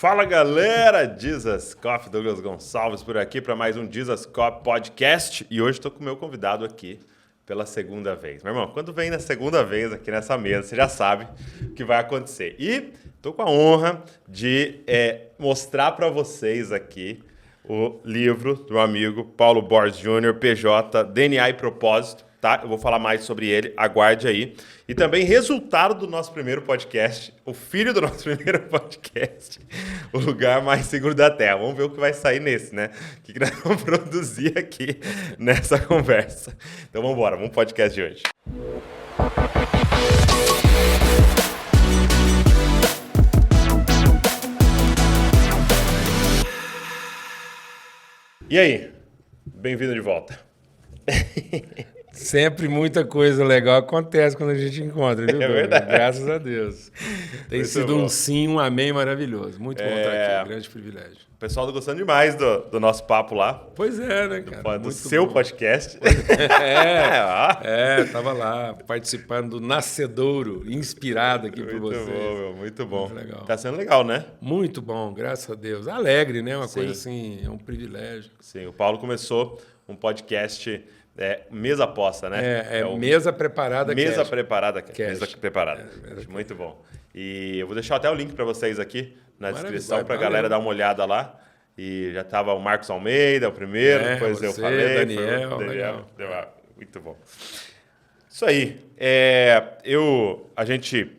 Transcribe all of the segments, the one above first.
Fala galera, Jesus Coffee, Douglas Gonçalves por aqui para mais um Jesus Coffee Podcast e hoje estou com o meu convidado aqui pela segunda vez. Meu irmão, quando vem na segunda vez aqui nessa mesa, você já sabe o que vai acontecer. E estou com a honra de mostrar para vocês aqui o livro do amigo Paulo Borges Jr., PJ, DNA e Propósito. Tá? Eu vou falar mais sobre ele, aguarde aí. E também resultado do nosso primeiro podcast, o filho do nosso primeiro podcast, o lugar mais seguro da Terra. Vamos ver o que vai sair nesse, né? O que nós vamos produzir aqui nessa conversa. Então vamos embora, vamos pro podcast de hoje. E aí? Bem-vindo de volta. Sempre muita coisa legal acontece quando a gente encontra, viu? É verdade. Graças a Deus. Tem Muito sido bom. um sim, um amém maravilhoso. Muito bom estar aqui, um grande privilégio. O pessoal tá gostando demais do nosso papo lá, Pois é, né, cara? do Muito seu bom. podcast. Tava lá participando do Nascedouro, inspirado aqui por Muito vocês. bom, meu, muito bom. Muito legal. Tá sendo legal, né? Muito bom, graças a Deus. Alegre, né? Uma Sim. coisa assim, é um privilégio. Sim, o Paulo começou um podcast mesa posta, né? O Mesa Preparada Mesa Cash. Preparada. Cash. Mesa Preparada. Muito bom. E eu vou deixar até o link para vocês aqui na descrição para a galera dar uma olhada lá. E já tava o Marcos Almeida, o primeiro, depois eu falei. Daniel, Daniel. Muito bom. Isso aí. A gente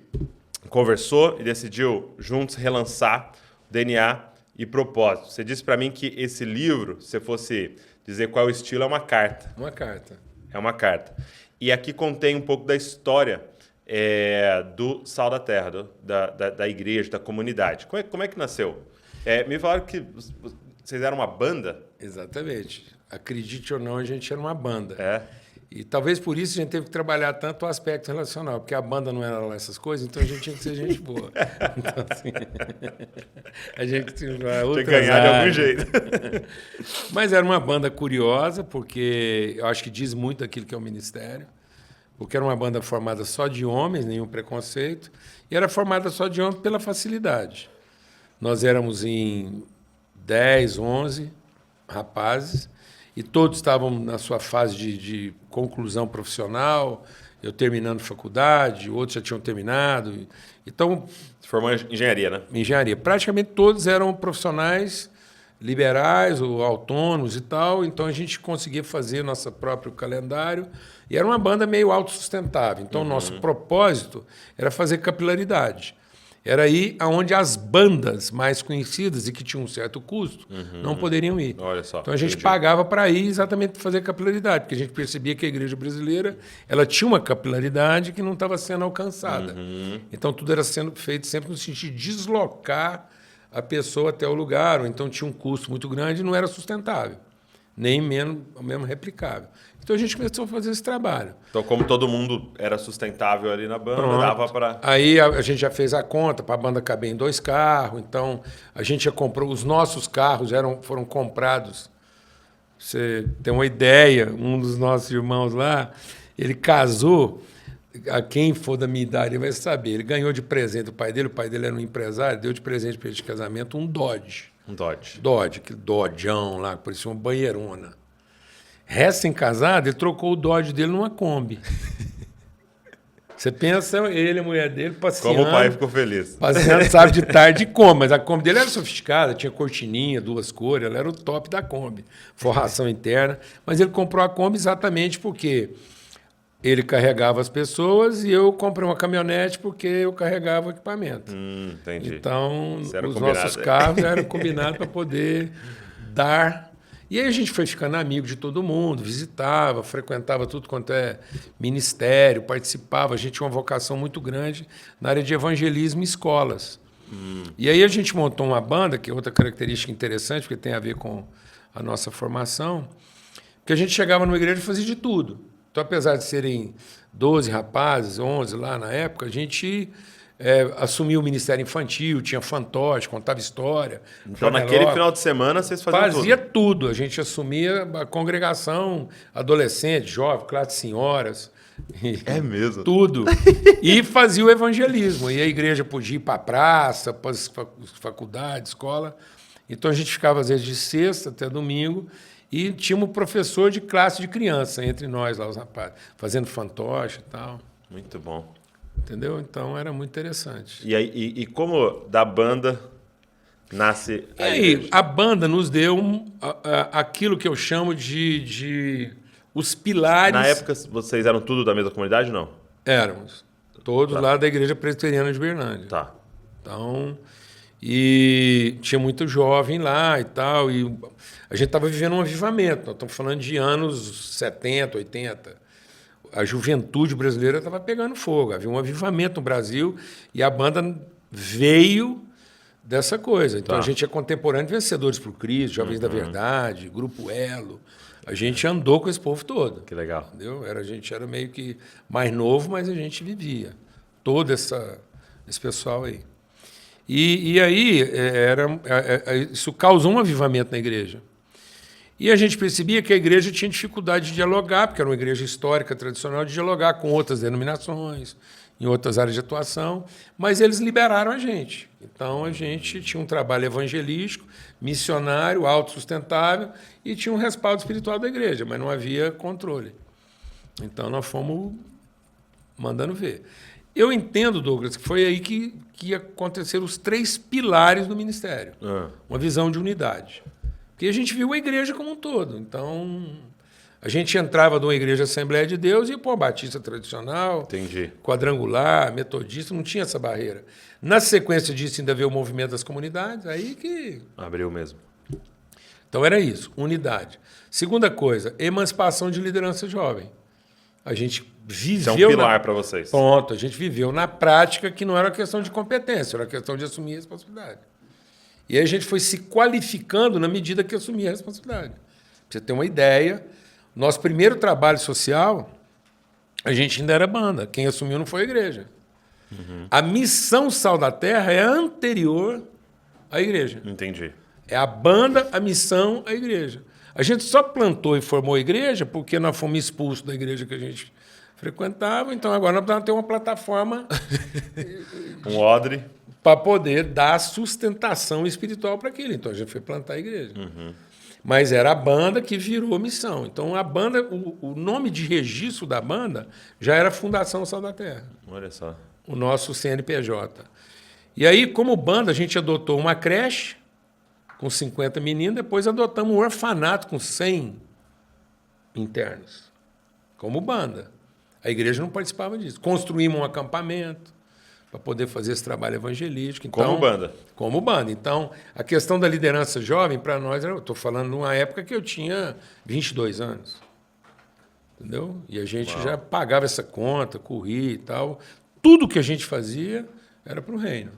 conversou e decidiu juntos relançar DNA e Propósito. Você disse para mim que esse livro, se fosse dizer qual é o estilo, é uma carta. Uma carta. É uma carta. E aqui contém um pouco da história do Sal da Terra, da igreja, da comunidade. Como é que nasceu? Me falaram que vocês eram uma banda? Exatamente. Acredite ou não, a gente era uma banda. E talvez por isso a gente teve que trabalhar tanto o aspecto relacional, porque a banda não era lá essas coisas, então a gente tinha que ser gente boa. Então, assim, a gente tinha que ganhar de algum jeito. Mas era uma banda curiosa, porque eu acho que diz muito daquilo que é o ministério, porque era uma banda formada só de homens, nenhum preconceito, e era formada só de homens pela facilidade. Nós éramos em 10, 11 rapazes, e todos estavam na sua fase de conclusão profissional, eu terminando faculdade, outros já tinham terminado. Então, Você formou em engenharia, né? engenharia. Praticamente todos eram profissionais liberais ou autônomos e tal, então a gente conseguia fazer nosso próprio calendário e era uma banda meio autossustentável. Então, o nosso propósito era fazer capilaridade. Era ir aonde as bandas mais conhecidas e que tinham um certo custo não poderiam ir. Olha só, Então a gente entendi. pagava para ir exatamente para fazer capilaridade, porque a gente percebia que a igreja brasileira ela tinha uma capilaridade que não estava sendo alcançada. Então tudo era sendo feito sempre no sentido de deslocar a pessoa até o lugar, ou então tinha um custo muito grande e não era sustentável, nem mesmo replicável. Então a gente começou a fazer esse trabalho. Então, como todo mundo era sustentável ali na banda, Pronto. dava para... Aí a gente já fez a conta para a banda caber em 2 carros, então a gente já comprou, os nossos carros foram comprados. Você tem uma ideia, um dos nossos irmãos lá, ele casou, a quem for da minha idade vai saber, ele ganhou de presente o pai dele era um empresário, deu de presente para ele de casamento um Dodge. Um Dodge. Dodge, aquele Dodgeão lá, que parecia uma banheirona. Recém-casado, ele trocou o Dodge dele numa Kombi. Você pensa, ele e a mulher dele passeando. Como o pai ficou feliz. Passeando, sabe, de tarde como, mas a Kombi dele era sofisticada, tinha cortininha, 2 cores, ela era o top da Kombi. Forração interna. Mas ele comprou a Kombi exatamente porque ele carregava as pessoas e eu comprei uma caminhonete porque eu carregava o equipamento. Entendi. Então, Isso era os combinado, nossos né? carros eram combinados para poder dar. E aí a gente foi ficando amigo de todo mundo, visitava, frequentava tudo quanto é ministério, participava. A gente tinha uma vocação muito grande na área de evangelismo em escolas. E aí a gente montou uma banda, que é outra característica interessante, porque tem a ver com a nossa formação, que a gente chegava numa igreja e fazia de tudo. Então, apesar de serem 12 rapazes, 11 lá na época, a gente assumiu o Ministério Infantil, tinha fantoche, contava história. Então, naquele final de semana, vocês faziam Fazia tudo. tudo. A gente assumia a congregação, adolescente, jovem, classe de senhoras. É mesmo? Tudo. E fazia o evangelismo. E a igreja podia ir para a praça, para as faculdades, escola. Então a gente ficava, às vezes, de sexta até domingo e tinha um professor de classe de criança entre nós, lá, os rapazes, fazendo fantoche e tal. Muito bom. Entendeu? Então era muito interessante. E aí, e como da banda nasce E a aí, igreja? a banda nos deu aquilo que eu chamo de os pilares. Na época, vocês eram tudo da mesma comunidade, não? Éramos. Todos lá da Igreja Presbiteriana de Berlândia. Tá. Então, e tinha muito jovem lá e tal. E a gente estava vivendo um avivamento. Nós estamos falando de anos 70, 80. A juventude brasileira estava pegando fogo. Havia um avivamento no Brasil e a banda veio dessa coisa. Então, Tá. a gente é contemporâneo de Vencedores por Cristo, Jovens da Verdade, Grupo Elo. A gente andou com esse povo todo. Que legal. Entendeu? A gente era meio que mais novo, mas a gente vivia. Todo esse pessoal aí. E aí, isso causou um avivamento na igreja. E a gente percebia que a igreja tinha dificuldade de dialogar, porque era uma igreja histórica, tradicional, de dialogar com outras denominações, em outras áreas de atuação, mas eles liberaram a gente. Então, a gente tinha um trabalho evangelístico, missionário, autossustentável, e tinha um respaldo espiritual da igreja, mas não havia controle. Então, nós fomos mandando ver. Eu entendo, Douglas, que foi aí que aconteceram os 3 pilares do ministério. Uma visão de unidade. Porque a gente viu a igreja como um todo. Então, a gente entrava de uma igreja Assembleia de Deus e, batista tradicional, Entendi. quadrangular, metodista, não tinha essa barreira. Na sequência disso, ainda veio o movimento das comunidades, aí que... Abriu mesmo. Então, era isso, unidade. Segunda coisa, emancipação de liderança jovem. A gente viveu... Isso é um pilar para vocês. Pronto, a gente viveu na prática que não era questão de competência, era questão de assumir a responsabilidade. E aí a gente foi se qualificando na medida que assumia a responsabilidade. Pra você ter uma ideia, nosso primeiro trabalho social, a gente ainda era banda. Quem assumiu não foi a igreja. A missão Sal da Terra é anterior à igreja. Entendi. É a banda, a missão, a igreja. A gente só plantou e formou a igreja porque nós fomos expulsos da igreja que a gente frequentava, então agora nós precisamos ter uma plataforma Um odre. para poder dar sustentação espiritual para aquilo. Então a gente foi plantar a igreja. Mas era a banda que virou missão. Então a banda, o nome de registro da banda já era Fundação Sal da Terra, Olha só. o nosso CNPJ. E aí, como banda, a gente adotou uma creche com 50 meninos, depois adotamos um orfanato com 100 internos, como banda. A igreja não participava disso. Construímos um acampamento para poder fazer esse trabalho evangelístico. Então, Como banda. Como banda. Então, a questão da liderança jovem, para nós, eu estou falando de uma época que eu tinha 22 anos. Entendeu? E a gente já pagava essa conta, corria e tal. Tudo que a gente fazia era para o reino.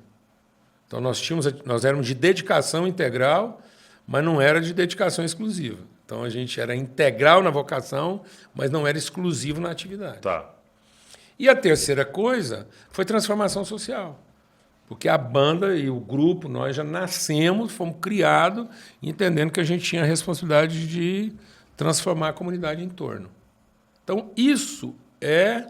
Então, nós éramos de dedicação integral, mas não era de dedicação exclusiva. Então, a gente era integral na vocação, mas não era exclusivo na atividade. Tá. E a terceira coisa foi transformação social. Porque a banda e o grupo, nós já nascemos, fomos criados, entendendo que a gente tinha a responsabilidade de transformar a comunidade em torno. Então, isso é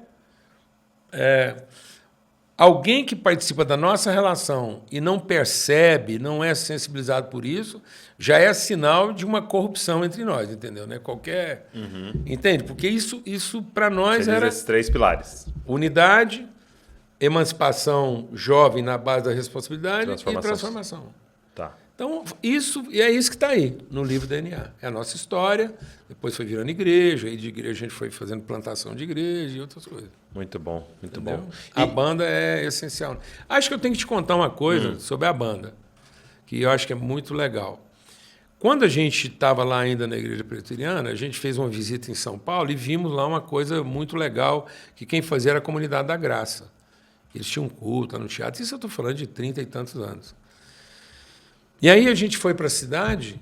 alguém que participa da nossa relação e não percebe, não é sensibilizado por isso, já é sinal de uma corrupção entre nós, entendeu? Né? Qualquer... Entende? Porque isso para nós Você diz era esses 3 pilares. unidade, emancipação jovem na base da responsabilidade e transformação. Tá. Então, isso que está aí no livro DNA. É a nossa história, depois foi virando igreja, aí de igreja a gente foi fazendo plantação de igreja e outras coisas. Muito bom, muito Entendeu? bom. A banda é essencial. Acho que eu tenho que te contar uma coisa sobre a banda, que eu acho que é muito legal. Quando a gente estava lá ainda na Igreja Presbiteriana, a gente fez uma visita em São Paulo e vimos lá uma coisa muito legal, que quem fazia era a Comunidade da Graça. Eles tinham culto no teatro, isso eu estou falando de 30 e tantos anos. E aí a gente foi para a cidade,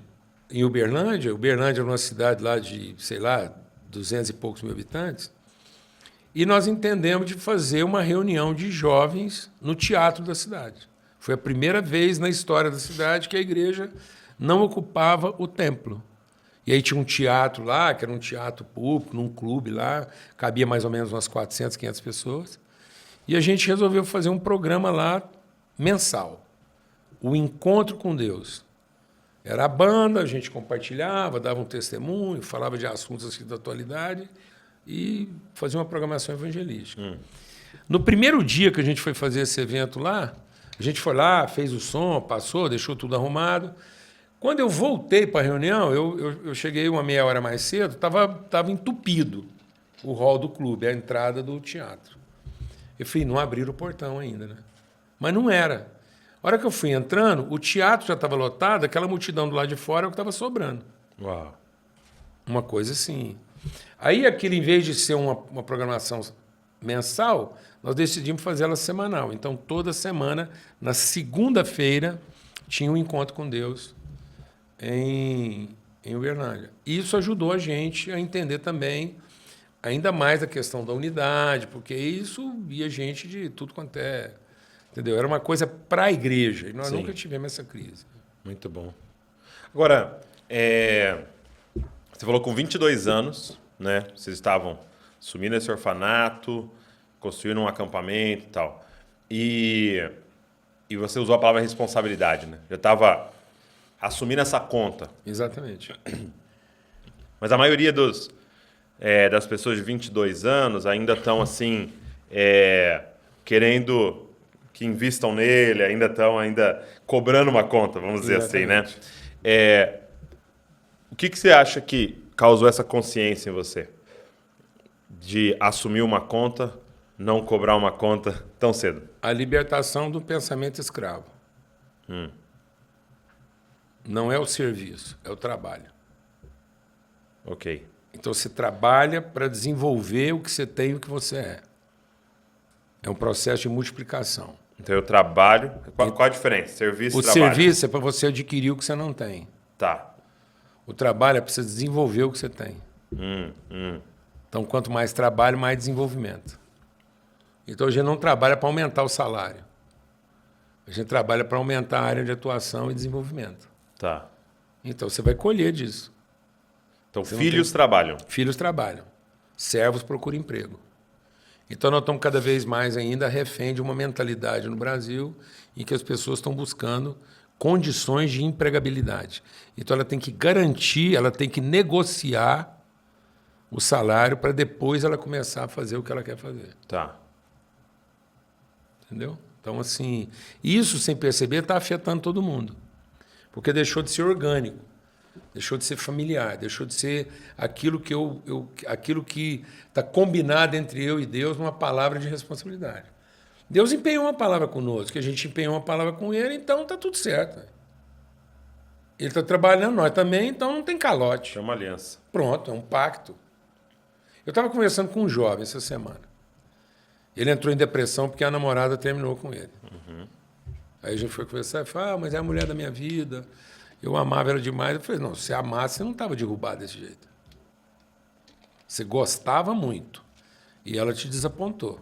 em Uberlândia. Uberlândia era uma cidade lá de, 200 e poucos mil habitantes, e nós entendemos de fazer uma reunião de jovens no teatro da cidade. Foi a primeira vez na história da cidade que a igreja não ocupava o templo. E aí tinha um teatro lá, que era um teatro público, num clube lá, cabia mais ou menos umas 400, 500 pessoas. E a gente resolveu fazer um programa lá mensal, o Encontro com Deus. Era a banda, a gente compartilhava, dava um testemunho, falava de assuntos assim da atualidade e fazia uma programação evangelística. No primeiro dia que a gente foi fazer esse evento lá, a gente foi lá, fez o som, passou, deixou tudo arrumado. Quando eu voltei para a reunião, eu cheguei uma meia hora mais cedo, estava entupido o hall do clube, a entrada do teatro. Eu falei, não abriram o portão ainda, né? Mas não era. A hora que eu fui entrando, o teatro já estava lotado, aquela multidão do lado de fora é o que estava sobrando. Uau. Uma coisa assim. Aí aquilo, em vez de ser uma programação mensal, nós decidimos fazer ela semanal. Então, toda semana, na segunda-feira, tinha um encontro com Deus em Uberlândia. E isso ajudou a gente a entender também ainda mais a questão da unidade, porque isso ia gente de tudo quanto é... Entendeu? Era uma coisa para a igreja, e nós Sim. nunca tivemos essa crise. Muito bom. Agora, você falou com 22 anos, né? Vocês estavam assumindo esse orfanato, construindo um acampamento e tal. E você usou a palavra responsabilidade, né? Já estava assumindo essa conta. Exatamente. Mas a maioria das pessoas de 22 anos ainda estão assim, querendo que invistam nele, ainda estão cobrando uma conta, vamos dizer assim, né? O que você acha que causou essa consciência em você? De assumir uma conta, não cobrar uma conta tão cedo? A libertação do pensamento escravo. Não é o serviço, é o trabalho. Ok. Então, você trabalha para desenvolver o que você tem e o que você é. É um processo de multiplicação. Então, eu trabalho... Qual a diferença? Serviço e trabalho? O serviço é para você adquirir o que você não tem. Tá. O trabalho é para você desenvolver o que você tem. Então, quanto mais trabalho, mais desenvolvimento. Então, a gente não trabalha para aumentar o salário. A gente trabalha para aumentar a área de atuação e desenvolvimento. Tá. Então, você vai colher disso. Então, filhos trabalham. Filhos trabalham. Servos procuram emprego. Então, nós estamos cada vez mais ainda refém de uma mentalidade no Brasil em que as pessoas estão buscando condições de empregabilidade. Então, ela tem que garantir, ela tem que negociar o salário para depois ela começar a fazer o que ela quer fazer. Tá. Entendeu? Então, assim, isso, sem perceber, está afetando todo mundo. Porque deixou de ser orgânico. Deixou de ser familiar, deixou de ser aquilo que aquilo que está combinado entre eu e Deus numa palavra de responsabilidade. Deus empenhou uma palavra conosco, que a gente empenhou uma palavra com Ele, então está tudo certo. Ele está trabalhando, nós também, então não tem calote. É uma aliança. Pronto, é um pacto. Eu estava conversando com um jovem essa semana. Ele entrou em depressão porque a namorada terminou com ele. Aí a gente foi conversar e falou, mas é a mulher da minha vida. Eu amava ela demais. Eu falei, não, se amasse, você não estava derrubado desse jeito. Você gostava muito. E ela te desapontou.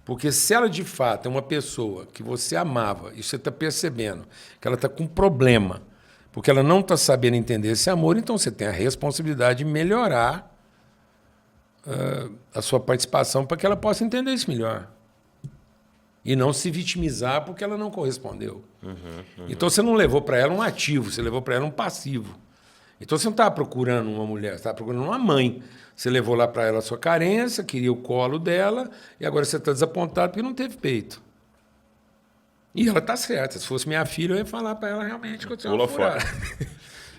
Porque se ela, de fato, é uma pessoa que você amava e você está percebendo que ela está com um problema, porque ela não está sabendo entender esse amor, então você tem a responsabilidade de melhorar a sua participação para que ela possa entender isso melhor. E não se vitimizar porque ela não correspondeu. Então, você não levou para ela um ativo, você levou para ela um passivo. Então, você não estava procurando uma mulher, você estava procurando uma mãe. Você levou lá para ela a sua carência, queria o colo dela, e agora você está desapontado porque não teve peito. E ela está certa. Se fosse minha filha, eu ia falar para ela realmente que eu tinha uma furada.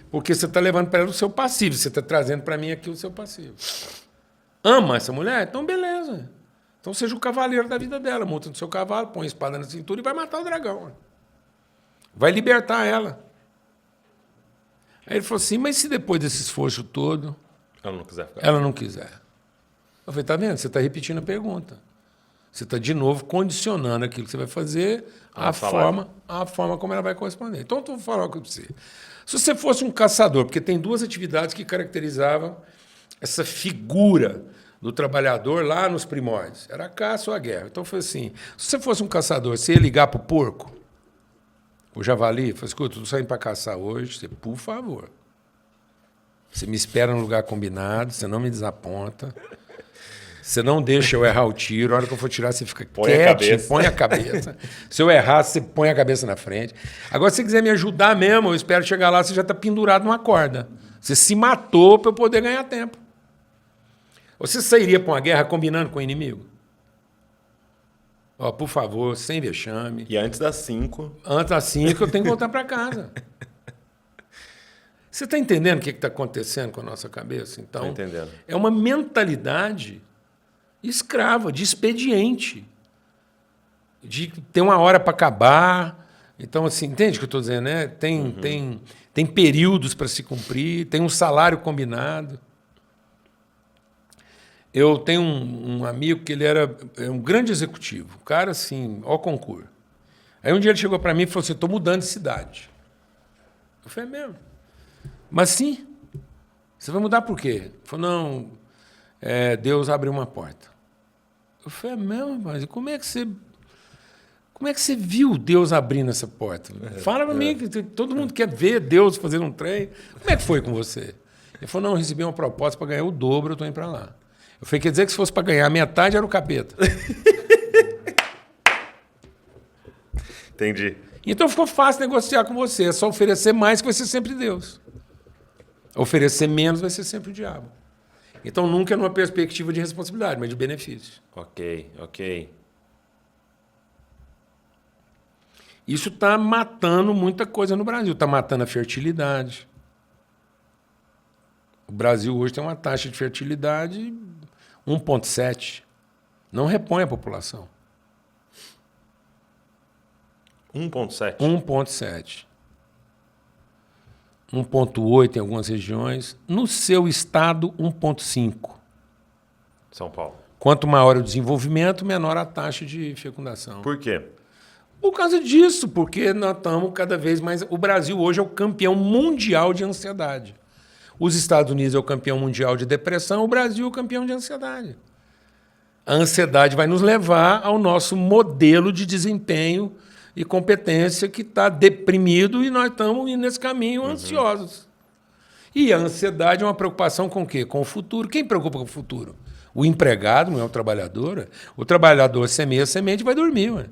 Porque você está levando para ela o seu passivo, você está trazendo para mim aqui o seu passivo. Ama essa mulher? Então, beleza. Então seja o cavaleiro da vida dela, monta no seu cavalo, põe a espada na cintura e vai matar o dragão. Vai libertar ela. Aí ele falou assim, mas se depois desse esforço todo... Ela não quiser ficar. Ela não quiser. Eu falei, tá vendo? Você está repetindo a pergunta. Você está, de novo, condicionando aquilo que você vai fazer à forma como ela vai corresponder. Então, eu vou falar uma coisa para você. Se você fosse um caçador, porque tem duas atividades que caracterizavam essa figura do trabalhador lá nos primórdios. Era a caça ou a guerra. Então, foi assim, se você fosse um caçador, você ia ligar para o porco, o javali, falou, escuta, estou saindo para caçar hoje, você, por favor, Você me espera no lugar combinado, você não me desaponta. Você não deixa eu errar o tiro. A hora que eu for tirar, você fica quietinho, põe a cabeça. Se eu errar, você põe a cabeça na frente. Agora, se você quiser me ajudar mesmo, eu espero chegar lá, você já está pendurado numa corda. Você se matou para eu poder ganhar tempo. Você sairia para uma guerra combinando com o inimigo? Ó, por favor, sem vexame. E antes das 5. Antes das 5, eu tenho que voltar para casa. Você está entendendo o que está acontecendo com a nossa cabeça? Então, entendendo. É uma mentalidade escrava, de expediente, de ter uma hora para acabar. Então, assim, entende o que eu estou dizendo, né? Tem períodos para se cumprir, tem um salário combinado. Eu tenho um amigo que ele era um grande executivo, um cara assim, ó concurso. Aí um dia ele chegou para mim e falou assim, estou mudando de cidade. Eu falei, é mesmo? Mas sim. Você vai mudar por quê? Ele falou, não, Deus abriu uma porta. Eu falei, é mesmo, mas como é que você viu Deus abrindo essa porta? Fala para mim, que todo mundo quer ver Deus fazendo um trem. Como é que foi com você? Ele falou, não, eu recebi uma proposta para ganhar o dobro, eu estou indo para lá. Eu falei, quer dizer que se fosse para ganhar metade, era o capeta. Entendi. Então ficou fácil negociar com você. É só oferecer mais que vai ser sempre Deus. Oferecer menos vai ser sempre o diabo. Então nunca é numa perspectiva de responsabilidade, mas de benefício. Ok. Isso está matando muita coisa no Brasil. Está matando a fertilidade. O Brasil hoje tem uma taxa de fertilidade 1,7. Não repõe a população. 1,7. 1,7. 1,8 em algumas regiões. No seu estado, 1,5. São Paulo. Quanto maior o desenvolvimento, menor a taxa de fecundação. Por quê? Por causa disso, porque nós estamos cada vez mais... O Brasil hoje é o campeão mundial de ansiedade. Os Estados Unidos é o campeão mundial de depressão, o Brasil é o campeão de ansiedade. A ansiedade vai nos levar ao nosso modelo de desempenho e competência que está deprimido e nós estamos indo nesse caminho ansiosos. E a ansiedade é uma preocupação com o quê? Com o futuro. Quem preocupa com o futuro? O empregado, não é o trabalhador. O trabalhador semeia a semente e vai dormir. Ué.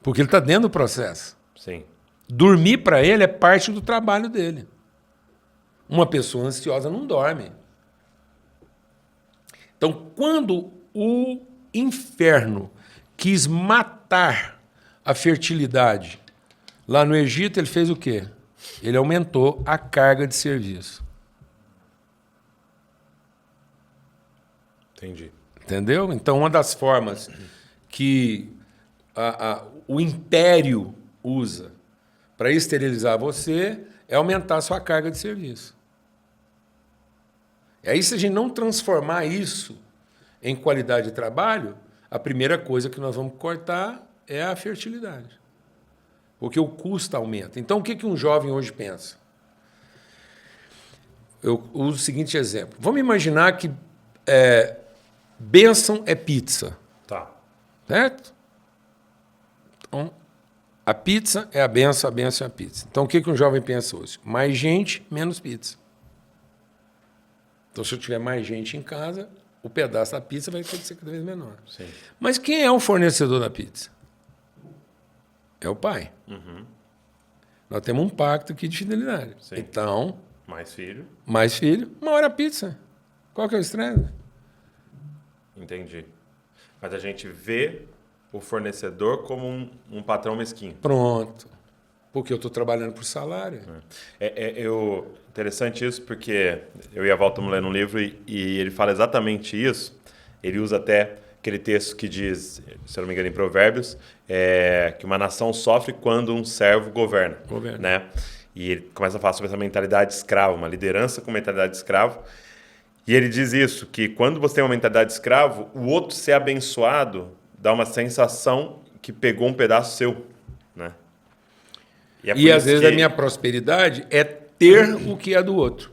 Porque ele está dentro do processo. Sim. Dormir para ele é parte do trabalho dele. Uma pessoa ansiosa não dorme. Então, quando o inferno quis matar a fertilidade lá no Egito, ele fez o quê? Ele aumentou a carga de serviço. Entendi. Entendeu? Então, uma das formas que o império usa para esterilizar você é aumentar a sua carga de serviço. E aí, se a gente não transformar isso em qualidade de trabalho, a primeira coisa que nós vamos cortar é a fertilidade. Porque o custo aumenta. Então, o que um jovem hoje pensa? Eu uso o seguinte exemplo. Vamos imaginar que bênção é pizza. Tá. Certo? Então, a pizza é a bênção é a pizza. Então, o que um jovem pensa hoje? Mais gente, menos pizza. Então, se eu tiver mais gente em casa, o pedaço da pizza vai ter que ser cada vez menor. Sim. Mas quem é o fornecedor da pizza? É o pai. Uhum. Nós temos um pacto aqui de fidelidade. Sim. Então, Mais filho. uma hora a pizza. Qual que é o estresse? Entendi. Mas a gente vê o fornecedor como um patrão mesquinho. Pronto. Porque eu estou trabalhando por salário. Interessante isso, porque eu e a Val estamos lendo um livro e ele fala exatamente isso. Ele usa até aquele texto que diz, se eu não me engano, em Provérbios, que uma nação sofre quando um servo governa. Né? E ele começa a falar sobre essa mentalidade de escravo, uma liderança com mentalidade de escravo. E ele diz isso, que quando você tem uma mentalidade de escravo, o outro ser abençoado dá uma sensação que pegou um pedaço seu. Né? E às vezes a minha prosperidade é ter o que é do outro.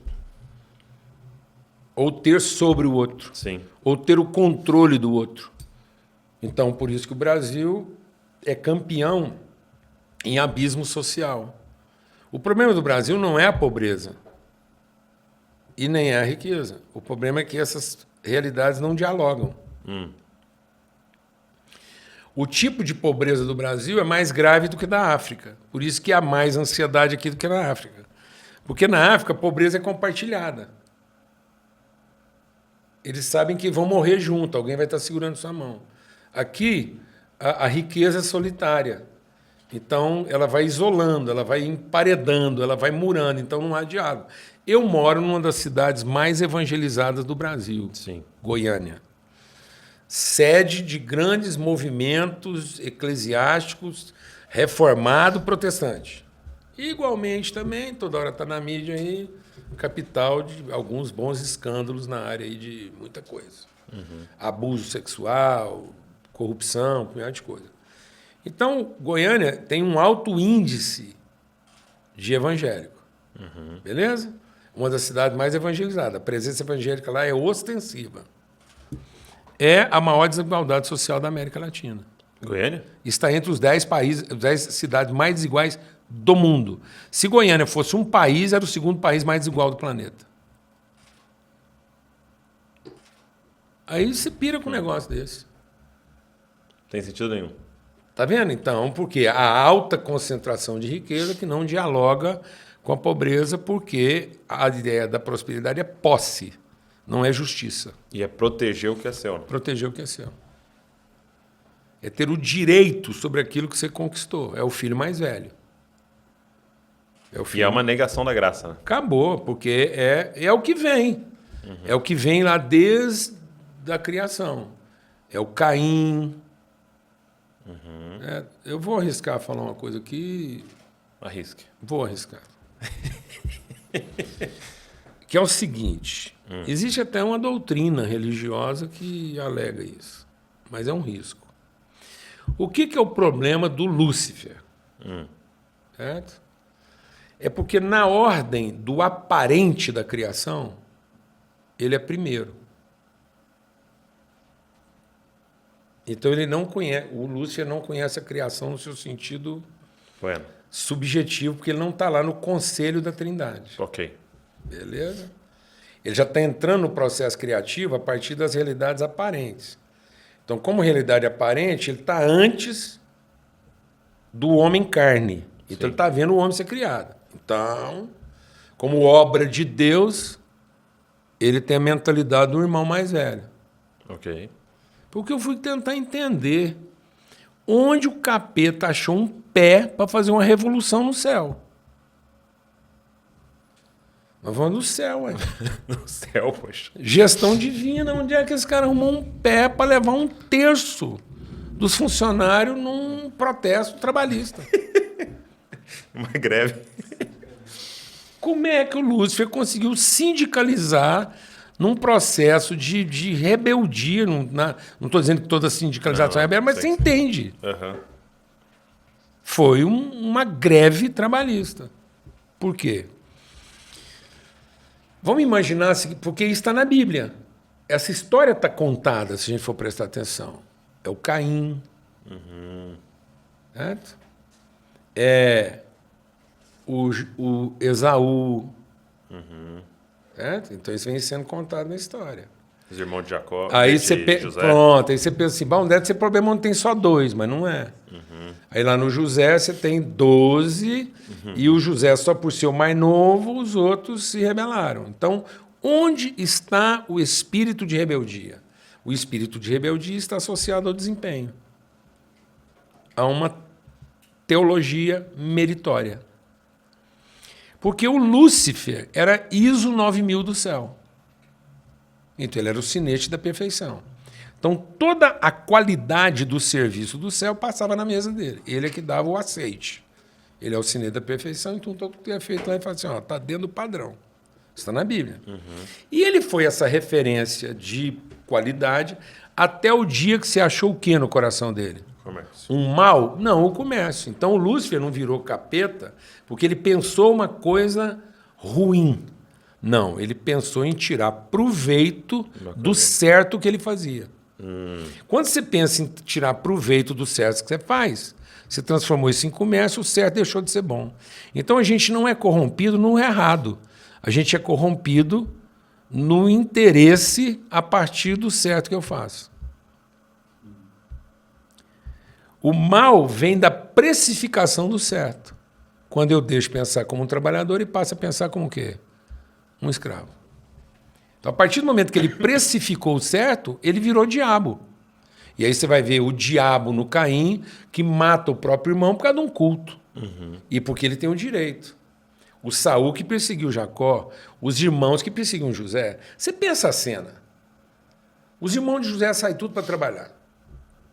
Ou ter sobre o outro. Sim. Ou ter o controle do outro. Então, por isso que o Brasil é campeão em abismo social. O problema do Brasil não é a pobreza e nem é a riqueza. O problema é que essas realidades não dialogam. O tipo de pobreza do Brasil é mais grave do que da África. Por isso que há mais ansiedade aqui do que na África. Porque na África a pobreza é compartilhada. Eles sabem que vão morrer junto, alguém vai estar segurando sua mão. Aqui, a riqueza é solitária. Então, ela vai isolando, ela vai emparedando, ela vai murando. Então, não há diálogo. Eu moro numa das cidades mais evangelizadas do Brasil, Sim. Goiânia. Sede de grandes movimentos eclesiásticos, reformado, protestante. Igualmente também, toda hora está na mídia aí, capital de alguns bons escândalos na área aí de muita coisa. Abuso sexual, corrupção, um punhado de coisa. Então, Goiânia tem um alto índice de evangélico. Beleza? Uma das cidades mais evangelizadas. A presença evangélica lá é ostensiva. É a maior desigualdade social da América Latina. Goiânia? Está entre os 10 países, 10 cidades mais desiguais do mundo. Se Goiânia fosse um país, era o segundo país mais desigual do planeta. Aí você pira com um negócio desse. Tem sentido nenhum. Tá vendo, então? Porque a alta concentração de riqueza que não dialoga com a pobreza, porque a ideia da prosperidade é posse, não é justiça. E é proteger o que é seu. Né? Proteger o que é seu. É ter o direito sobre aquilo que você conquistou. É o filho mais velho. E é uma negação da graça. Né? Acabou, porque é o que vem. É o que vem lá desde a criação. É o Caim. Eu vou arriscar falar uma coisa aqui. Arrisque. Vou arriscar. Que é o seguinte. Existe até uma doutrina religiosa que alega isso. Mas é um risco. O que é o problema do Lúcifer? Certo? É porque na ordem do aparente da criação, ele é primeiro. Então ele não conhece, o Lúcifer não conhece a criação no seu sentido subjetivo, porque ele não está lá no conselho da Trindade. Ok. Beleza? Ele já está entrando no processo criativo a partir das realidades aparentes. Então, como realidade aparente, ele está antes do homem carne. Então, Sim. ele está vendo o homem ser criado. Então, como obra de Deus, ele tem a mentalidade do irmão mais velho. Ok. Porque eu fui tentar entender onde o capeta achou um pé para fazer uma revolução no céu. Nós vamos no céu, ué. No céu, poxa. Gestão divina, onde é que esse cara arrumou um pé para levar 1/3 dos funcionários num protesto trabalhista? Uma greve. Como é que o Lúcifer conseguiu sindicalizar num processo de rebeldia? Não estou dizendo que toda sindicalização é rebelde, mas você entende. Foi uma greve trabalhista. Por quê? Vamos imaginar, porque isso está na Bíblia. Essa história está contada, se a gente for prestar atenção. É o Caim. Certo? É o Esaú. Certo? Então isso vem sendo contado na história. Os irmãos de Jacó. Aí de você José. pronto, aí você pensa assim, bom, deve ser problema onde tem só 2, mas não é. Aí lá no José você tem 12 e o José, só por ser o mais novo, os outros se rebelaram. Então, onde está o espírito de rebeldia? O espírito de rebeldia está associado ao desempenho, a uma teologia meritória. Porque o Lúcifer era ISO 9000 do céu. Então, ele era o sinete da perfeição. Então, toda a qualidade do serviço do céu passava na mesa dele. Ele é que dava o aceite. Ele é o sinete da perfeição, então tudo que é feito lá e fala assim, ó, está dentro do padrão. Está na Bíblia. E ele foi essa referência de qualidade até o dia que você achou o quê no coração dele? Comércio. Um mal? Não, o comércio. Então, o Lúcifer não virou capeta porque ele pensou uma coisa ruim. Não, ele pensou em tirar proveito do certo que ele fazia. Quando você pensa em tirar proveito do certo que você faz, você transformou isso em comércio, o certo deixou de ser bom. Então a gente não é corrompido no errado. A gente é corrompido no interesse a partir do certo que eu faço. O mal vem da precificação do certo. Quando eu deixo pensar como um trabalhador e passo a pensar como o quê? Um escravo. Então, a partir do momento que ele precificou o certo, ele virou diabo. E aí você vai ver o diabo no Caim, que mata o próprio irmão por causa de um culto. E porque ele tem o direito. O Saul que perseguiu Jacó, os irmãos que perseguiam José. Você pensa a cena. Os irmãos de José saem tudo para trabalhar.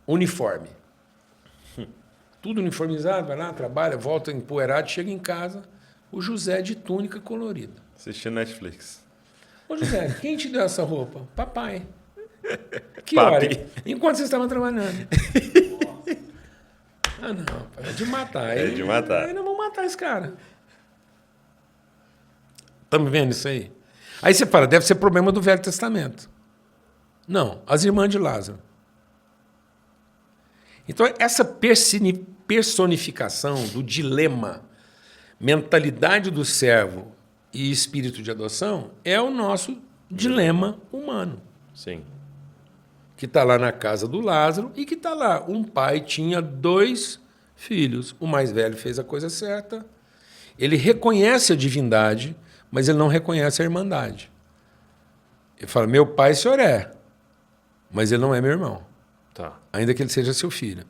Uniforme. Tudo uniformizado, vai lá, trabalha, volta empoeirado, chega em casa, o José de túnica colorida. Assistindo Netflix. Ô José, quem te deu essa roupa? Papai. Que Papi. hora? Enquanto vocês estavam trabalhando. Ah, não, pai, é de matar. É de matar. Aí não vão matar esse cara. Estamos vendo isso aí? Aí você fala, deve ser problema do Velho Testamento. Não, as irmãs de Lázaro. Então, essa personificação do dilema, mentalidade do servo e espírito de adoção, é o nosso dilema humano. Sim. Que está lá na casa do Lázaro e que está lá. Um pai tinha 2 filhos. O mais velho fez a coisa certa. Ele reconhece a divindade, mas ele não reconhece a irmandade. Ele fala, meu pai, o senhor é, mas ele não é meu irmão. Tá. Ainda que ele seja seu filho.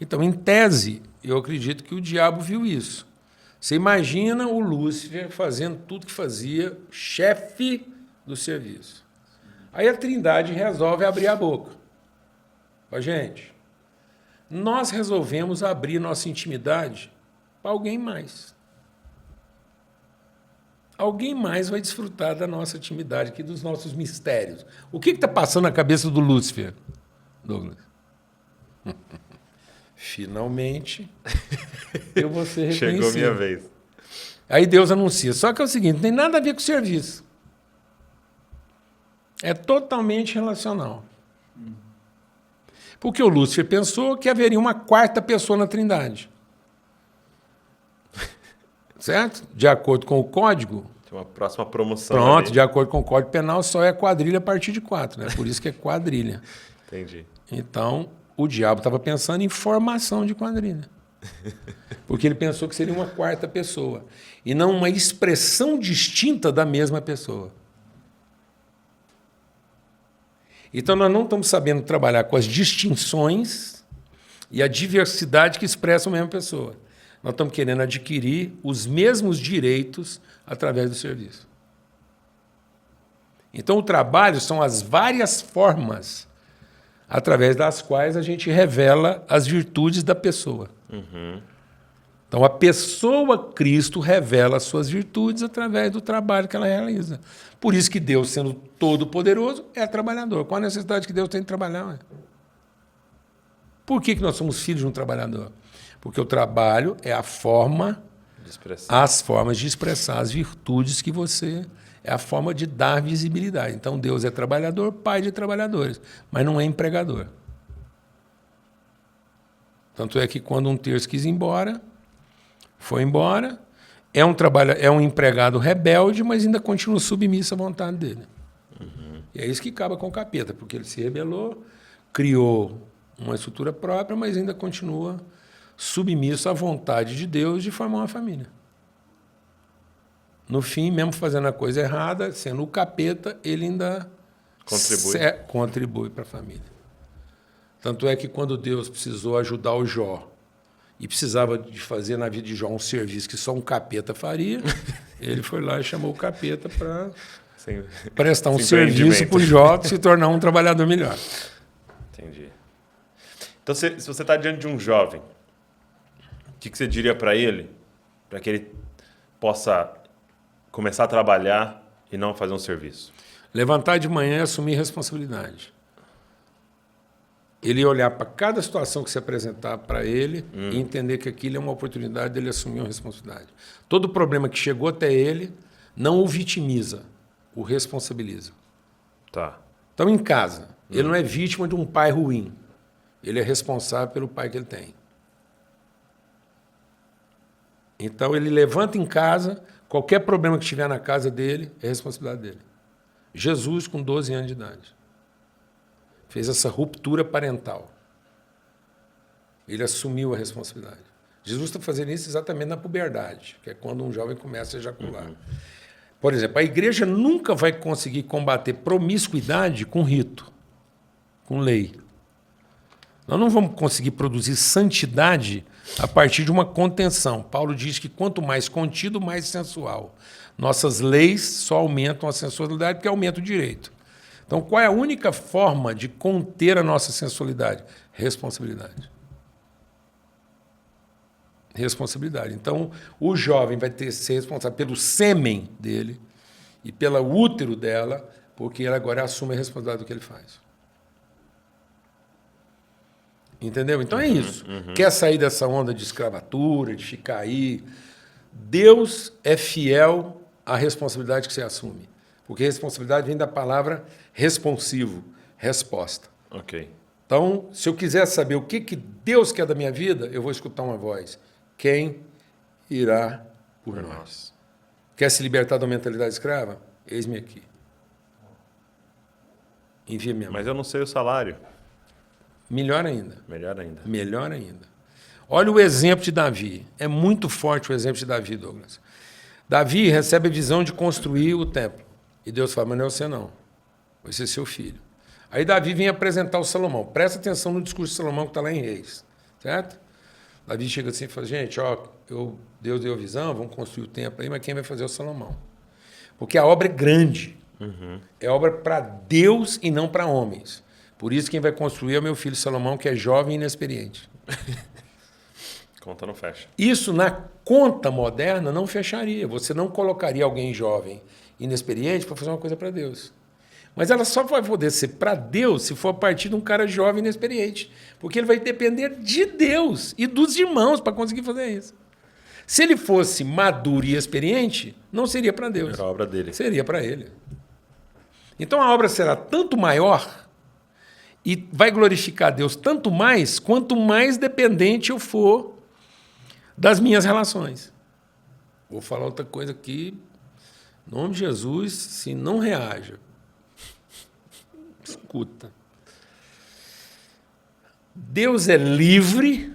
Então, em tese, eu acredito que o diabo viu isso. Você imagina o Lúcifer fazendo tudo que fazia, chefe do serviço. Aí a Trindade resolve abrir a boca. Ó, gente, nós resolvemos abrir nossa intimidade para alguém mais. Alguém mais vai desfrutar da nossa intimidade aqui, dos nossos mistérios. O que está passando na cabeça do Lúcifer, Douglas? Finalmente, eu vou ser reconhecido. Chegou minha vez. Aí Deus anuncia. Só que é o seguinte, não tem nada a ver com o serviço. É totalmente relacional. Porque o Lúcifer pensou que haveria uma 4ª pessoa na Trindade. Certo? De acordo com o código. Tem uma próxima promoção. Pronto, ali. de acordo com o Código Penal, só é quadrilha a partir de 4, né? Por isso que é quadrilha. Entendi. Então, o diabo estava pensando em formação de quadrilha. Porque ele pensou que seria uma 4ª pessoa. E não uma expressão distinta da mesma pessoa. Então, nós não estamos sabendo trabalhar com as distinções e a diversidade que expressam a mesma pessoa. Nós estamos querendo adquirir os mesmos direitos através do serviço. Então, o trabalho são as várias formas através das quais a gente revela as virtudes da pessoa. Então, a pessoa Cristo revela as suas virtudes através do trabalho que ela realiza. Por isso que Deus, sendo todo-poderoso, é trabalhador. Qual a necessidade que Deus tem de trabalhar? Ué? Por que nós somos filhos de um trabalhador? Porque o trabalho é a forma, as formas de expressar as virtudes que você... É a forma de dar visibilidade. Então, Deus é trabalhador, pai de trabalhadores, mas não é empregador. Tanto é que quando um terço quis ir embora, foi embora, é um empregado rebelde, mas ainda continua submisso à vontade dele. E é isso que acaba com o capeta, porque ele se rebelou, criou uma estrutura própria, mas ainda continua submisso à vontade de Deus de formar uma família. No fim, mesmo fazendo a coisa errada, sendo o capeta, ele ainda contribui para a família. Tanto é que quando Deus precisou ajudar o Jó e precisava de fazer na vida de Jó um serviço que só um capeta faria, ele foi lá e chamou o capeta para prestar um serviço para o Jó se tornar um trabalhador melhor. Entendi. Então, se você está diante de um jovem, o que você diria para ele, para que ele possa começar a trabalhar e não fazer um serviço? Levantar de manhã e assumir responsabilidade. Ele olhar para cada situação que se apresentar para ele e entender que aquilo é uma oportunidade dele assumir uma responsabilidade. Todo problema que chegou até ele não o vitimiza, o responsabiliza. Tá. Então, em casa, ele não é vítima de um pai ruim. Ele é responsável pelo pai que ele tem. Então, ele levanta em casa, qualquer problema que tiver na casa dele, é responsabilidade dele. Jesus, com 12 anos de idade, fez essa ruptura parental. Ele assumiu a responsabilidade. Jesus está fazendo isso exatamente na puberdade, que é quando um jovem começa a ejacular. Por exemplo, a igreja nunca vai conseguir combater promiscuidade com rito, com lei. Nós não vamos conseguir produzir santidade a partir de uma contenção. Paulo diz que quanto mais contido, mais sensual. Nossas leis só aumentam a sensualidade porque aumenta o direito. Então, qual é a única forma de conter a nossa sensualidade? Responsabilidade. Responsabilidade. Então, o jovem vai ter que ser responsável pelo sêmen dele e pelo útero dela, porque ele agora assume a responsabilidade do que ele faz. Entendeu? Então é isso. Quer sair dessa onda de escravatura, de ficar aí? Deus é fiel à responsabilidade que você assume. Porque responsabilidade vem da palavra responsivo, resposta. Ok. Então, se eu quiser saber o que Deus quer da minha vida, eu vou escutar uma voz. Quem irá por nós? Quer se libertar da mentalidade escrava? Eis-me aqui. Envia minha mão. Mas eu não sei o salário. Melhor ainda. Melhor ainda. Melhor ainda. Olha o exemplo de Davi. É muito forte o exemplo de Davi, Douglas. Davi recebe a visão de construir o templo. E Deus fala, mas não é você não. Vai ser seu filho. Aí Davi vem apresentar o Salomão. Presta atenção no discurso de Salomão que está lá em Reis. Certo? Davi chega assim e fala, gente, Deus deu a visão, vamos construir o templo aí, mas quem vai fazer é o Salomão. Porque a obra é grande. É obra para Deus e não para homens. Por isso quem vai construir é o meu filho Salomão, que é jovem e inexperiente. Conta não fecha. Isso na conta moderna não fecharia. Você não colocaria alguém jovem e inexperiente para fazer uma coisa para Deus. Mas ela só vai poder ser para Deus se for a partir de um cara jovem e inexperiente. Porque ele vai depender de Deus e dos irmãos para conseguir fazer isso. Se ele fosse maduro e experiente, não seria para Deus. Era a obra dele. Seria para ele. Então a obra será tanto maior e vai glorificar Deus tanto mais, quanto mais dependente eu for das minhas relações. Vou falar outra coisa aqui. Em nome de Jesus, se não reaja. Escuta. Deus é livre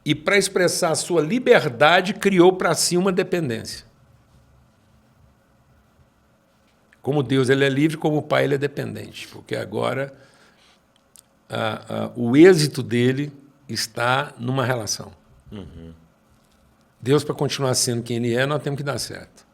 e, para expressar a sua liberdade, criou para si uma dependência. Como Deus ele é livre, como o Pai ele é dependente. Porque agora o êxito dele está numa relação. Deus, para continuar sendo quem ele é, nós temos que dar certo.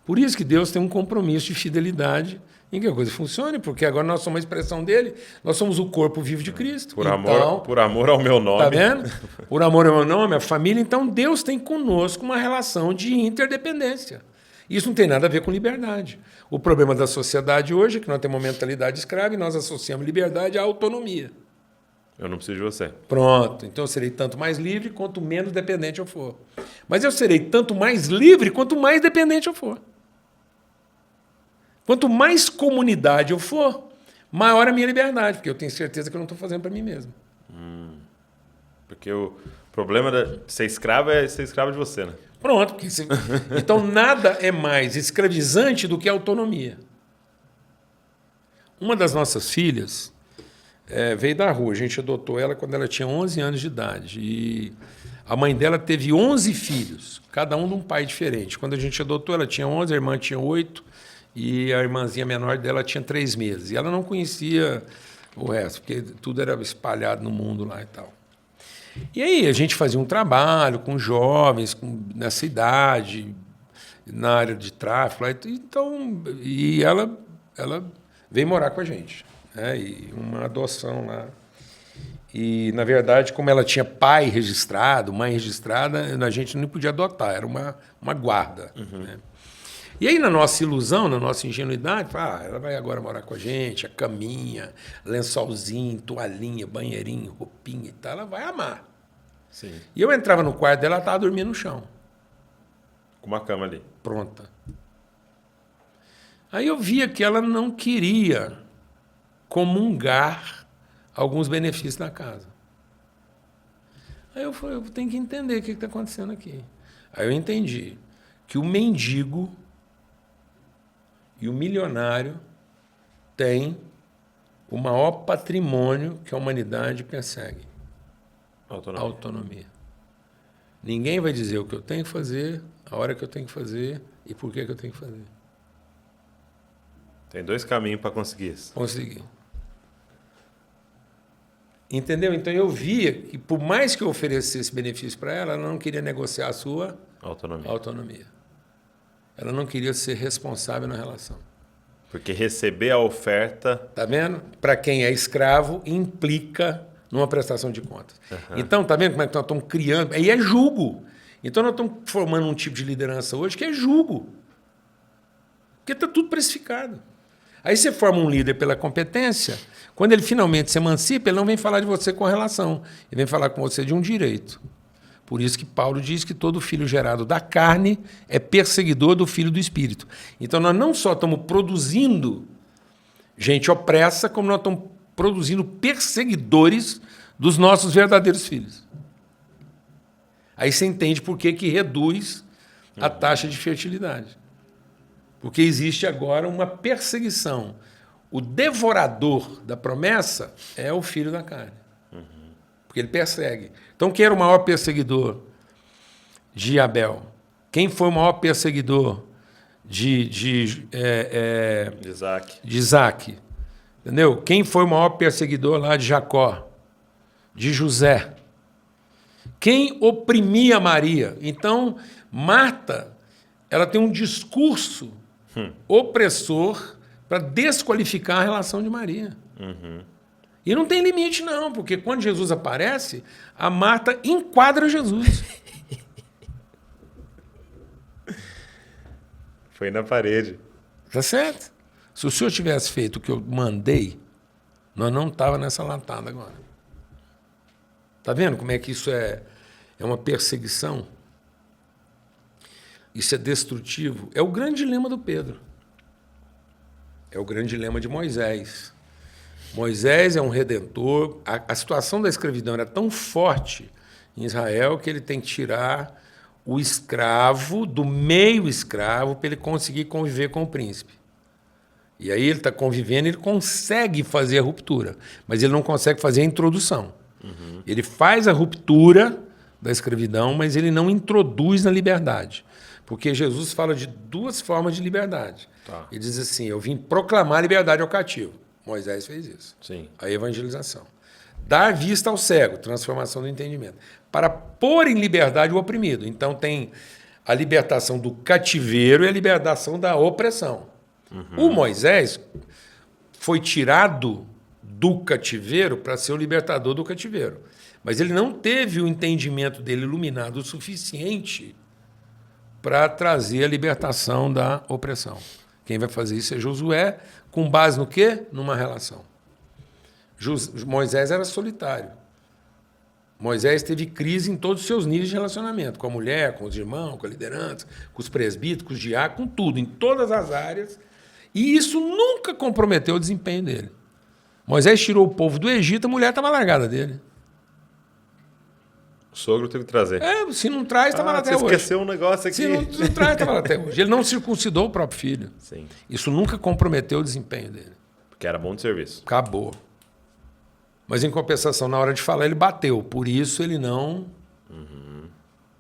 Por isso que Deus tem um compromisso de fidelidade em que a coisa funcione, porque agora nós somos a expressão dele, nós somos o corpo vivo de Cristo. Por amor ao meu nome. Tá vendo? Por amor ao meu nome, a família. Então Deus tem conosco uma relação de interdependência. Isso não tem nada a ver com liberdade. O problema da sociedade hoje é que nós temos uma mentalidade escrava e nós associamos liberdade à autonomia. Eu não preciso de você. Pronto. Então eu serei tanto mais livre quanto menos dependente eu for. Mas eu serei tanto mais livre quanto mais dependente eu for. Quanto mais comunidade eu for, maior a minha liberdade, porque eu tenho certeza que eu não estou fazendo para mim mesmo. Porque o problema de ser escravo é ser escravo de você, né? Pronto. Então nada é mais escravizante do que a autonomia. Uma das nossas filhas veio da rua. A gente adotou ela quando ela tinha 11 anos de idade. E a mãe dela teve 11 filhos, cada um de um pai diferente. Quando a gente adotou, ela tinha 11, a irmã tinha 8, e a irmãzinha menor dela tinha 3 meses. E ela não conhecia o resto, porque tudo era espalhado no mundo lá e tal. E aí a gente fazia um trabalho com jovens nessa idade, na área de tráfico. Então, e ela veio morar com a gente. E uma adoção lá. E, na verdade, como ela tinha pai registrado, mãe registrada, a gente não podia adotar, era uma guarda. Né? E aí, na nossa ilusão, na nossa ingenuidade, ela vai agora morar com a gente, a caminha, lençolzinho, toalhinha, banheirinho, roupinha e tal, ela vai amar. Sim. E eu entrava no quarto dela, ela estava dormindo no chão. Com uma cama ali. Pronta. Aí eu via que ela não queria comungar alguns benefícios da casa. Aí eu falei, eu tenho que entender o que está acontecendo aqui. Aí eu entendi que o mendigo e o milionário têm o maior patrimônio que a humanidade persegue. Autonomia. Ninguém vai dizer o que eu tenho que fazer, a hora que eu tenho que fazer e por que eu tenho que fazer. Tem 2 caminhos para conseguir isso. Consegui. Entendeu? Então eu via que, por mais que eu oferecesse benefício para ela, ela não queria negociar a sua autonomia. Ela não queria ser responsável na relação. Porque receber a oferta... Tá vendo? Para quem é escravo, implica numa prestação de contas. Então, tá vendo como é que nós estamos criando? Aí é julgo. Então, nós estamos formando um tipo de liderança hoje que é julgo. Porque está tudo precificado. Aí você forma um líder pela competência, quando ele finalmente se emancipa, ele não vem falar de você com relação, ele vem falar com você de um direito. Por isso que Paulo diz que todo filho gerado da carne é perseguidor do filho do espírito. Então nós não só estamos produzindo gente opressa, como nós estamos produzindo perseguidores dos nossos verdadeiros filhos. Aí você entende por que reduz a taxa de fertilidade. Porque existe agora uma perseguição. O devorador da promessa é o filho da carne. Porque ele persegue. Então, quem era o maior perseguidor de Abel? Quem foi o maior perseguidor de Isaac? Entendeu? Quem foi o maior perseguidor lá de Jacó? De José? Quem oprimia Maria? Então, Marta, ela tem um discurso opressor para desqualificar a relação de Maria. E não tem limite, não, porque quando Jesus aparece, a Marta enquadra Jesus. Foi na parede. Tá certo? Se o senhor tivesse feito o que eu mandei, nós não estávamos nessa latada agora. Tá vendo como é que isso é uma perseguição? Isso é destrutivo. É o grande dilema do Pedro. É o grande dilema de Moisés. Moisés é um redentor. A situação da escravidão era tão forte em Israel que ele tem que tirar o escravo do meio escravo para ele conseguir conviver com o príncipe. E aí ele está convivendo, ele consegue fazer a ruptura, mas ele não consegue fazer a introdução. Ele faz a ruptura da escravidão, mas ele não introduz na liberdade. Porque Jesus fala de 2 formas de liberdade. Tá. Ele diz assim, eu vim proclamar a liberdade ao cativo. Moisés fez isso. Sim. A evangelização. Dar vista ao cego, transformação do entendimento. Para pôr em liberdade o oprimido. Então tem a libertação do cativeiro e a libertação da opressão. O Moisés foi tirado do cativeiro para ser o libertador do cativeiro. Mas ele não teve o entendimento dele iluminado o suficiente para trazer a libertação da opressão. Quem vai fazer isso é Josué, com base no quê? Numa relação. Moisés era solitário. Moisés teve crise em todos os seus níveis de relacionamento, com a mulher, com os irmãos, com a liderança, com os presbíteros, com os diáconos, com tudo, em todas as áreas. E isso nunca comprometeu o desempenho dele. Moisés tirou o povo do Egito, a mulher estava largada dele. O sogro teve que trazer. Se não traz, estava lá até hoje. Você esqueceu um negócio aqui. Se não traz, estava lá até hoje. Ele não circuncidou o próprio filho. Sim. Isso nunca comprometeu o desempenho dele. Porque era bom de serviço. Acabou. Mas, em compensação, na hora de falar, ele bateu. Por isso, ele não...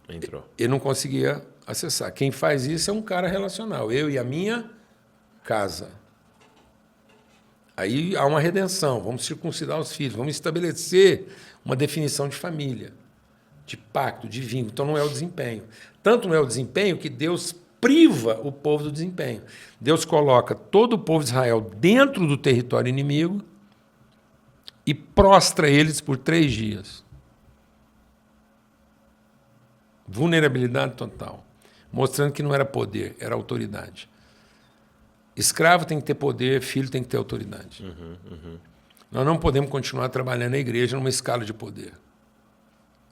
Entrou. Ele não conseguia acessar. Quem faz isso é um cara relacional. Eu e a minha casa. Aí há uma redenção. Vamos circuncidar os filhos. Vamos estabelecer uma definição de família, de pacto, de vínculo. Então, não é o desempenho. Tanto não é o desempenho que Deus priva o povo do desempenho. Deus coloca todo o povo de Israel dentro do território inimigo e prostra eles por 3 dias. Vulnerabilidade total. Mostrando que não era poder, era autoridade. Escravo tem que ter poder, filho tem que ter autoridade. Nós não podemos continuar trabalhando na igreja numa escala de poder.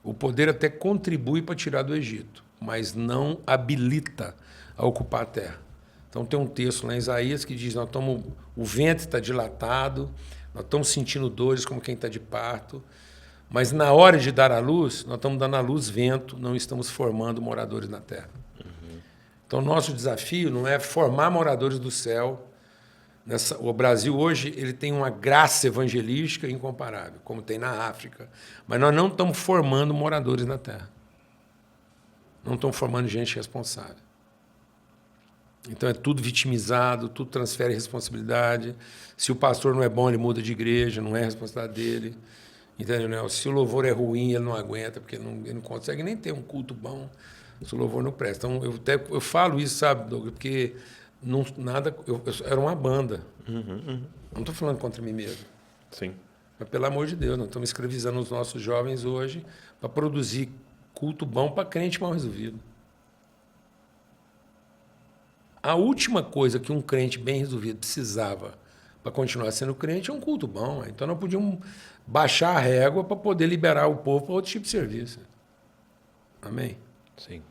O poder até contribui para tirar do Egito, mas não habilita a ocupar a terra. Então tem um texto lá em Isaías que diz, o ventre está dilatado, nós estamos sentindo dores como quem está de parto, Mas na hora de dar à luz, nós estamos dando à luz vento, não estamos formando moradores na terra. Então, nosso desafio não é formar moradores do céu. O Brasil hoje ele tem uma graça evangelística incomparável, como tem na África. Mas nós não estamos formando moradores na terra. Não estamos formando gente responsável. Então é tudo vitimizado, tudo transfere responsabilidade. Se o pastor não é bom, ele muda de igreja, não é responsabilidade dele. Entendeu? Se o louvor é ruim, ele não aguenta, porque ele não consegue nem ter um culto bom se o louvor não presta. Então eu falo isso, sabe, Douglas, porque eu era uma banda. Não estou falando contra mim mesmo. Sim. Mas, pelo amor de Deus, nós estamos escravizando os nossos jovens hoje para produzir culto bom para crente mal resolvido. A última coisa que um crente bem resolvido precisava para continuar sendo crente é um culto bom. Então, nós podíamos baixar a régua para poder liberar o povo para outro tipo de serviço. Amém? Sim.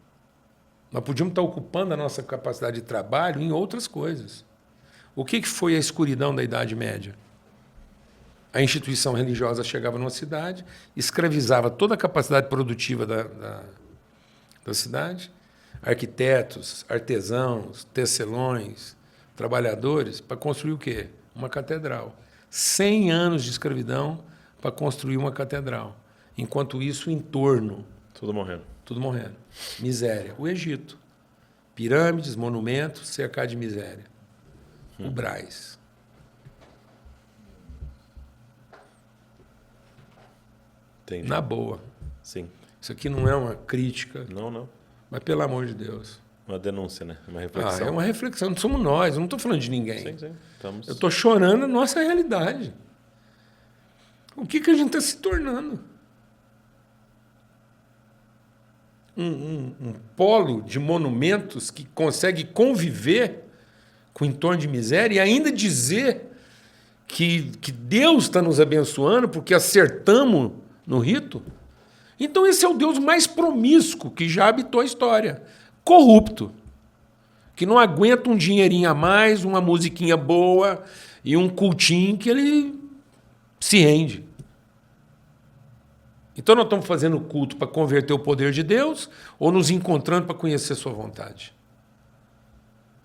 Nós podíamos estar ocupando a nossa capacidade de trabalho em outras coisas. O que foi a escuridão da Idade Média? A instituição religiosa chegava numa cidade, escravizava toda a capacidade produtiva da cidade, arquitetos, artesãos, tecelões, trabalhadores, para construir o quê? Uma catedral. 100 anos de escravidão para construir uma catedral. Enquanto isso, o entorno... Tudo morrendo. Tudo morrendo. Miséria. O Egito. Pirâmides, monumentos, cercado de miséria. O Brás. Entendi. Na boa. Sim. Isso aqui não é uma crítica, Não. mas pelo amor de Deus. Uma denúncia, né? Uma reflexão. É uma reflexão. Não somos nós. Eu não estou falando de ninguém. Sim. Estamos... Eu estou chorando a nossa realidade. O que a gente está se tornando? Um polo de monumentos que consegue conviver com o entorno de miséria e ainda dizer que Deus está nos abençoando porque acertamos no rito. Então esse é o Deus mais promíscuo que já habitou a história. Corrupto. Que não aguenta um dinheirinho a mais, uma musiquinha boa e um cultinho que ele se rende. Então nós estamos fazendo culto para converter o poder de Deus ou nos encontrando para conhecer a sua vontade?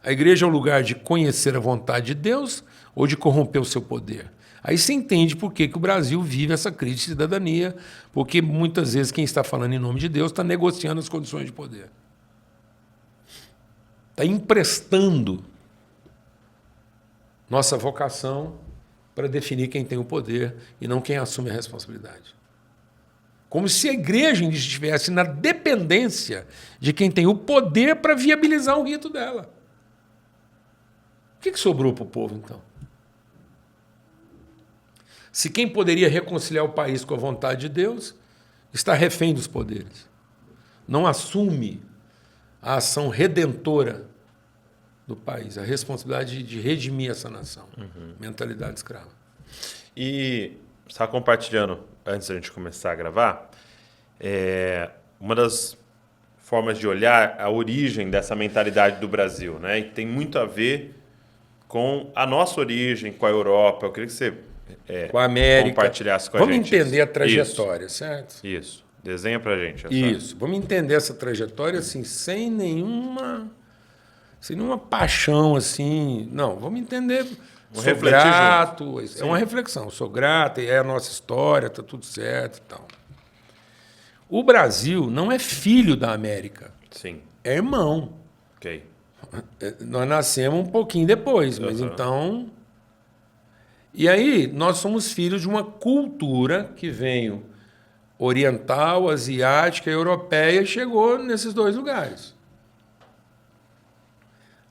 A igreja é um lugar de conhecer a vontade de Deus ou de corromper o seu poder? Aí você entende por que o Brasil vive essa crise de cidadania, porque muitas vezes quem está falando em nome de Deus está negociando as condições de poder. Está emprestando nossa vocação para definir quem tem o poder e não quem assume a responsabilidade. Como se a igreja estivesse na dependência de quem tem o poder para viabilizar o rito dela. O que sobrou para o povo, então? Se quem poderia reconciliar o país com a vontade de Deus está refém dos poderes, não assume a ação redentora do país, a responsabilidade de redimir essa nação. Mentalidade escrava. E você está compartilhando, antes da gente começar a gravar, uma das formas de olhar a origem dessa mentalidade do Brasil, né? E tem muito a ver com a nossa origem, com a Europa. Eu queria que você com a América, compartilhasse com a vamos gente. Vamos entender a trajetória, certo? Isso. Desenha pra gente. Isso. Vamos entender essa trajetória assim, sem nenhuma paixão assim. Não, vamos entender. Sou grato, é uma reflexão. Sou grato, é a nossa história, está tudo certo e tal. O Brasil não é filho da América. Sim. É irmão. Ok. Nós nascemos um pouquinho depois, mas então... E aí, nós somos filhos de uma cultura que veio oriental, asiática, europeia e chegou nesses dois lugares.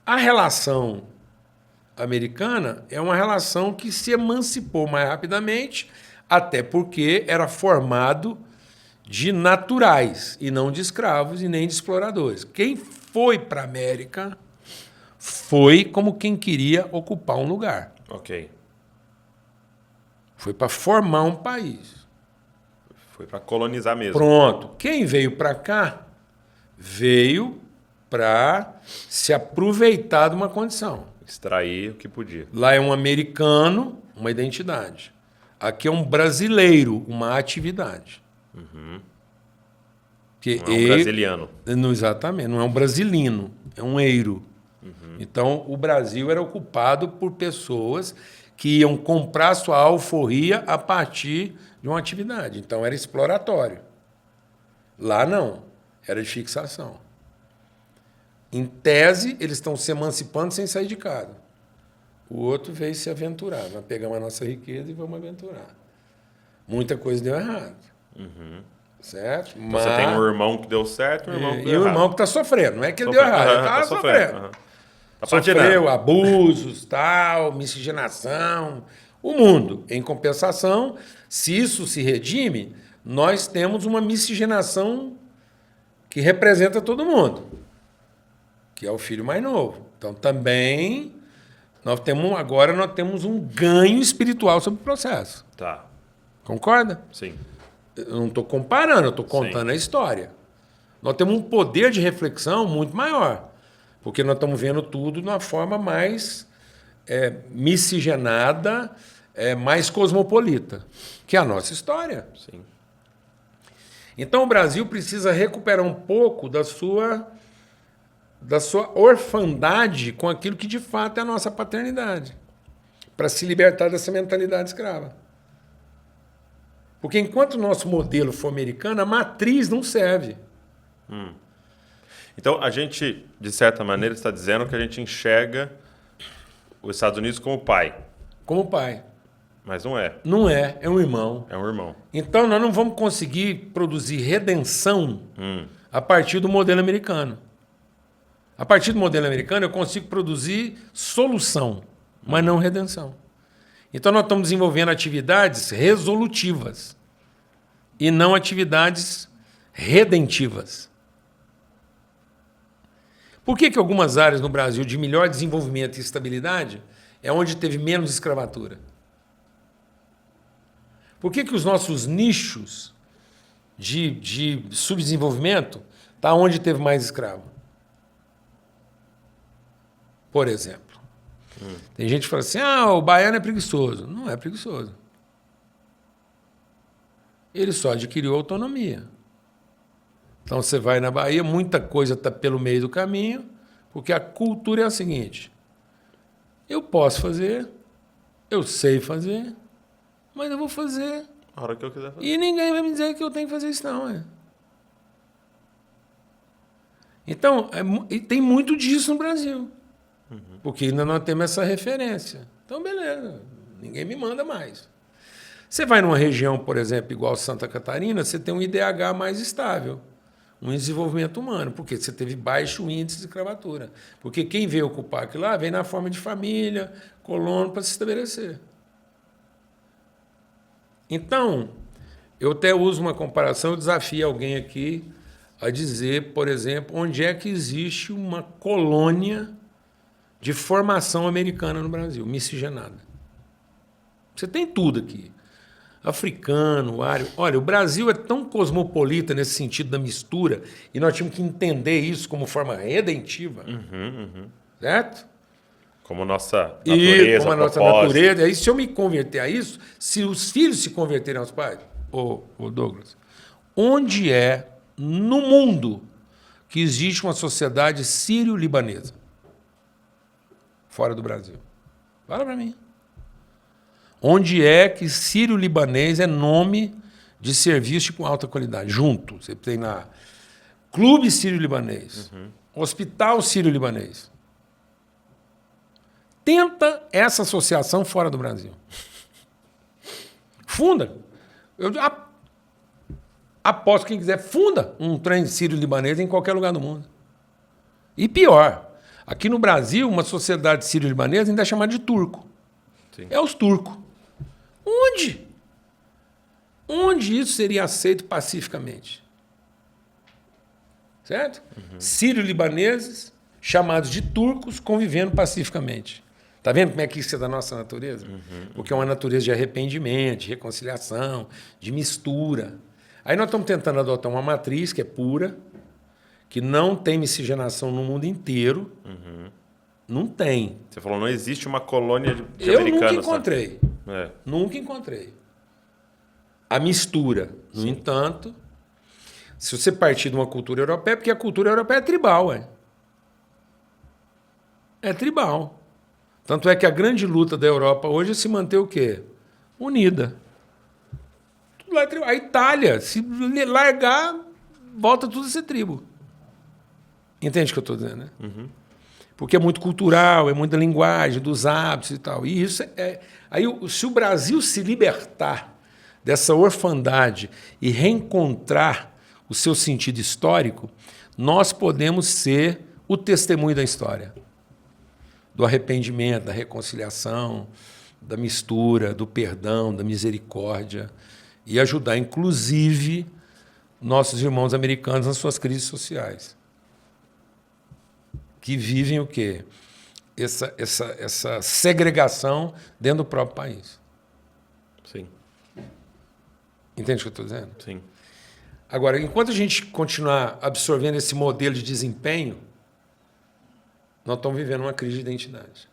A relação americana é uma relação que se emancipou mais rapidamente, até porque era formado de naturais e não de escravos e nem de exploradores. Quem foi para a América foi como quem queria ocupar um lugar. Ok. Foi para formar um país. Foi para colonizar mesmo. Pronto. Quem veio para cá veio para se aproveitar de uma condição. Extrair o que podia. Lá é um americano, uma identidade. Aqui é um brasileiro, uma atividade. Que Não é um brasiliano. Não, exatamente, não é um brasilino, é um eiro. Então, o Brasil era ocupado por pessoas que iam comprar sua alforria a partir de uma atividade. Então, era exploratório. Lá, não. Era de fixação. Em tese, eles estão se emancipando sem sair de casa. O outro veio se aventurar. Nós pegamos a nossa riqueza e vamos aventurar. Muita coisa deu errado. Certo? Então, você tem um irmão que deu certo e um irmão que deu E o errado. irmão que está sofrendo. Não é que ele deu errado, ele estava sofrendo. Tá Sofreu abusos, tal, miscigenação, o mundo. Em compensação, se isso se redime, nós temos uma miscigenação que representa todo mundo, que é o filho mais novo. Então, também, nós temos um ganho espiritual sobre o processo. Tá. Concorda? Sim. Eu não estou comparando, eu estou contando a história. Nós temos um poder de reflexão muito maior, porque nós estamos vendo tudo de uma forma mais miscigenada, mais cosmopolita, que é a nossa história. Sim. Então o Brasil precisa recuperar um pouco da sua orfandade com aquilo que de fato é a nossa paternidade, para se libertar dessa mentalidade escrava. Porque enquanto o nosso modelo for americano, a matriz não serve. Então, a gente, de certa maneira, está dizendo que a gente enxerga os Estados Unidos como pai. Como pai. Mas não é. Não é, é um irmão. É um irmão. Então, nós não vamos conseguir produzir redenção a partir do modelo americano. A partir do modelo americano, eu consigo produzir solução, mas não redenção. Então, nós estamos desenvolvendo atividades resolutivas e não atividades redentivas. Por que algumas áreas no Brasil de melhor desenvolvimento e estabilidade é onde teve menos escravatura? Por que os nossos nichos de subdesenvolvimento está onde teve mais escravo? Por exemplo, tem gente que fala assim, o baiano é preguiçoso. Não é preguiçoso. Ele só adquiriu autonomia. Então você vai na Bahia, muita coisa está pelo meio do caminho, porque a cultura é a seguinte: eu posso fazer, eu sei fazer, mas eu vou fazer. A hora que eu quiser fazer. E ninguém vai me dizer que eu tenho que fazer isso, não. Então, tem muito disso no Brasil. Porque ainda não temos essa referência. Então, beleza, ninguém me manda mais. Você vai numa região, por exemplo, igual Santa Catarina, você tem um IDH mais estável, um desenvolvimento humano, porque você teve baixo índice de escravatura. Porque quem veio ocupar aquilo lá vem na forma de família, colono, para se estabelecer. Então, eu até uso uma comparação, eu desafio alguém aqui a dizer, por exemplo, onde é que existe uma colônia de formação americana no Brasil, miscigenada. Você tem tudo aqui. Africano, árabe. Olha, o Brasil é tão cosmopolita nesse sentido da mistura, e nós tínhamos que entender isso como forma redentiva. Certo? Como nossa natureza, e como a nossa natureza. E aí, se eu me converter a isso, se os filhos se converterem aos pais, ô Douglas, onde é no mundo que existe uma sociedade sírio-libanesa? Fora do Brasil. Fala para mim. Onde é que sírio-libanês é nome de serviço com alta qualidade? Junto. Você tem lá Clube Sírio-Libanês, Hospital Sírio-Libanês. Tenta essa associação fora do Brasil. Funda. Eu aposto quem quiser, funda um trem sírio-libanês em qualquer lugar do mundo. E pior, aqui no Brasil, uma sociedade sírio-libanesa ainda é chamada de turco. Sim. É os turcos. Onde? Onde isso seria aceito pacificamente? Certo? Sírio-libaneses, chamados de turcos, convivendo pacificamente. Está vendo como é que isso é da nossa natureza? Porque é uma natureza de arrependimento, de reconciliação, de mistura. Aí nós estamos tentando adotar uma matriz que é pura, que não tem miscigenação no mundo inteiro. Não tem. Você falou, não existe uma colônia de Eu americanos. nunca encontrei. É. Nunca encontrei. a mistura. No entanto, se você partir de uma cultura europeia, porque a cultura europeia é tribal, é tribal. Tanto é que a grande luta da Europa hoje é se manter o quê? Unida. Tudo lá é tribal. A Itália, se largar, volta tudo a ser tribo. Entende o que eu estou dizendo, né? Uhum. Porque é muito cultural, é muita linguagem, dos hábitos e tal. E isso é... Aí, se o Brasil se libertar dessa orfandade e reencontrar o seu sentido histórico, nós podemos ser o testemunho da história. Do arrependimento, da reconciliação, da mistura, do perdão, da misericórdia. E ajudar, inclusive, nossos irmãos americanos nas suas crises sociais. Que vivem o quê? Essa segregação dentro do próprio país. Sim. Entende o que eu estou dizendo? Sim. Agora, enquanto a gente continuar absorvendo esse modelo de desempenho, nós estamos vivendo uma crise de identidade.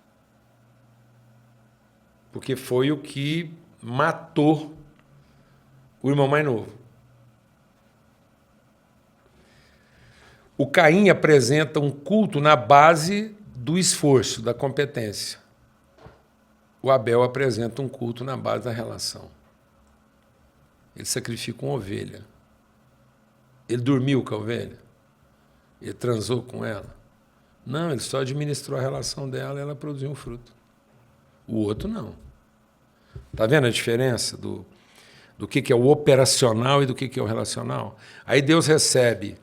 Porque foi o que matou o irmão mais novo. O Caim apresenta um culto na base do esforço, da competência. O Abel apresenta um culto na base da relação. Ele sacrifica uma ovelha. Ele dormiu com a ovelha? Ele transou com ela? Não, ele só administrou a relação dela e ela produziu um fruto. O outro não. Está vendo a diferença do que é o operacional e do que é o relacional? Aí Deus recebe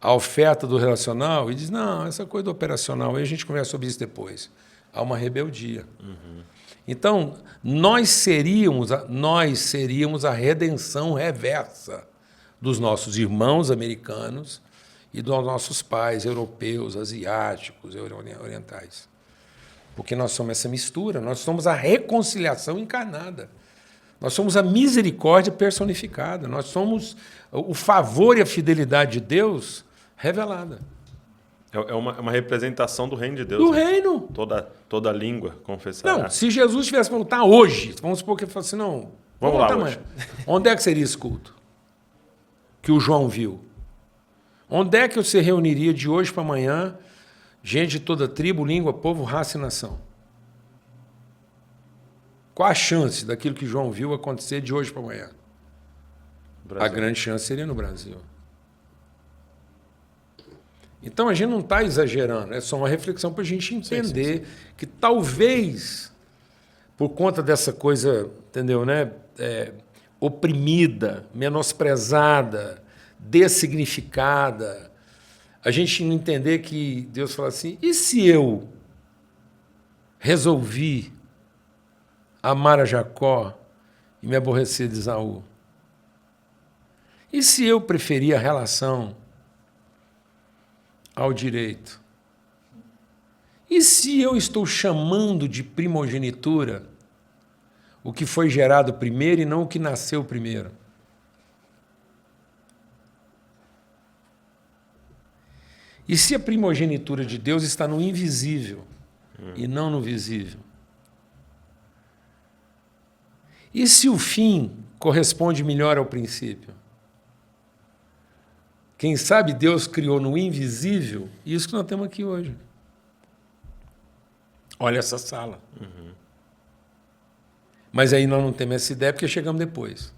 a oferta do relacional e diz, não, essa coisa do operacional, aí a gente conversa sobre isso depois. Há uma rebeldia. Uhum. Então, nós seríamos a redenção reversa dos nossos irmãos americanos e dos nossos pais europeus, asiáticos, orientais. Porque nós somos essa mistura, nós somos a reconciliação encarnada. Nós somos a misericórdia personificada, nós somos o favor e a fidelidade de Deus revelada. É uma representação do reino de Deus. Do né? reino. Toda língua confessará. Não, se Jesus tivesse que voltar hoje, vamos supor que ele falasse assim, não, vamos lá hoje. Onde é que seria esse culto? Que o João viu. Onde é que você reuniria de hoje para amanhã gente de toda tribo, língua, povo, raça e nação? Qual a chance daquilo que João viu acontecer de hoje para amanhã? Brasil. A grande chance seria no Brasil. Então a gente não está exagerando, é só uma reflexão para a gente entender sim. Que talvez, por conta dessa coisa, entendeu, né? Oprimida, menosprezada, dessignificada, a gente entender que Deus fala assim, e se eu resolvi amar a Jacó e me aborrecer de Esaú? E se eu preferir a relação ao direito? E se eu estou chamando de primogenitura o que foi gerado primeiro e não o que nasceu primeiro? E se a primogenitura de Deus está no invisível e não no visível? E se o fim corresponde melhor ao princípio? Quem sabe Deus criou no invisível isso que nós temos aqui hoje. Olha essa sala. Uhum. Mas aí nós não temos essa ideia porque chegamos depois.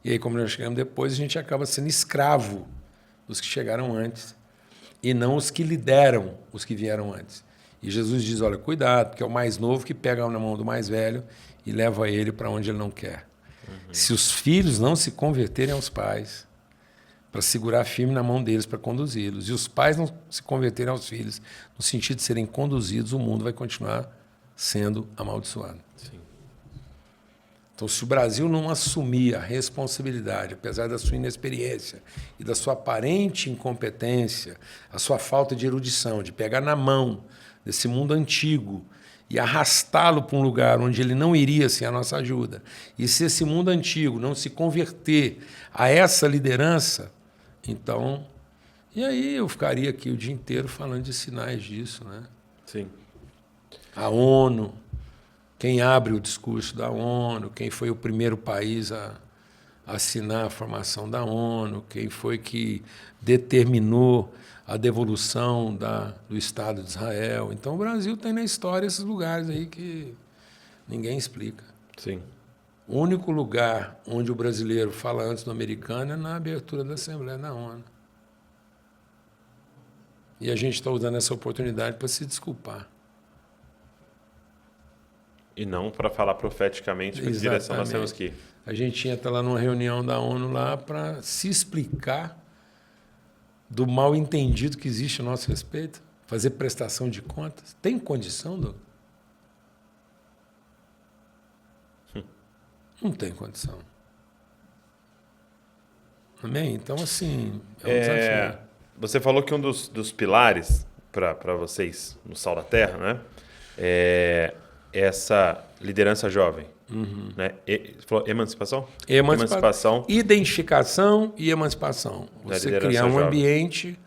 E aí, como nós chegamos depois, a gente acaba sendo escravo dos que chegaram antes e não os que lideram os que vieram antes. E Jesus diz, olha, cuidado, porque é o mais novo que pega na mão do mais velho e leva ele para onde ele não quer. Uhum. Se os filhos não se converterem aos pais, para segurar firme na mão deles, para conduzi-los, e os pais não se converterem aos filhos, no sentido de serem conduzidos, o mundo vai continuar sendo amaldiçoado. Sim. Então, se o Brasil não assumir a responsabilidade, apesar da sua inexperiência e da sua aparente incompetência, a sua falta de erudição, de pegar na mão desse mundo antigo e arrastá-lo para um lugar onde ele não iria sem a nossa ajuda, e se esse mundo antigo não se converter a essa liderança, então... E aí eu ficaria aqui o dia inteiro falando de sinais disso, né? Sim. A ONU quem abre o discurso da ONU, quem foi o primeiro país a assinar a formação da ONU, quem foi que determinou a devolução do Estado de Israel. Então, o Brasil tem na história esses lugares aí que ninguém explica. Sim. O único lugar onde o brasileiro fala antes do americano é na abertura da Assembleia da ONU. E a gente está usando essa oportunidade para se desculpar. E não para falar profeticamente que direção nós temos que ir. A gente ia estar lá numa reunião da ONU lá para se explicar do mal entendido que existe a nosso respeito, fazer prestação de contas. Tem condição, Douglas? Não tem condição. Amém? Então, assim, é um desafio. Você falou que um dos pilares para vocês no Sal da Terra, né, é essa liderança jovem. Uhum. Né? Você falou emancipação? Emancipação. Identificação e emancipação. Você criar um ambiente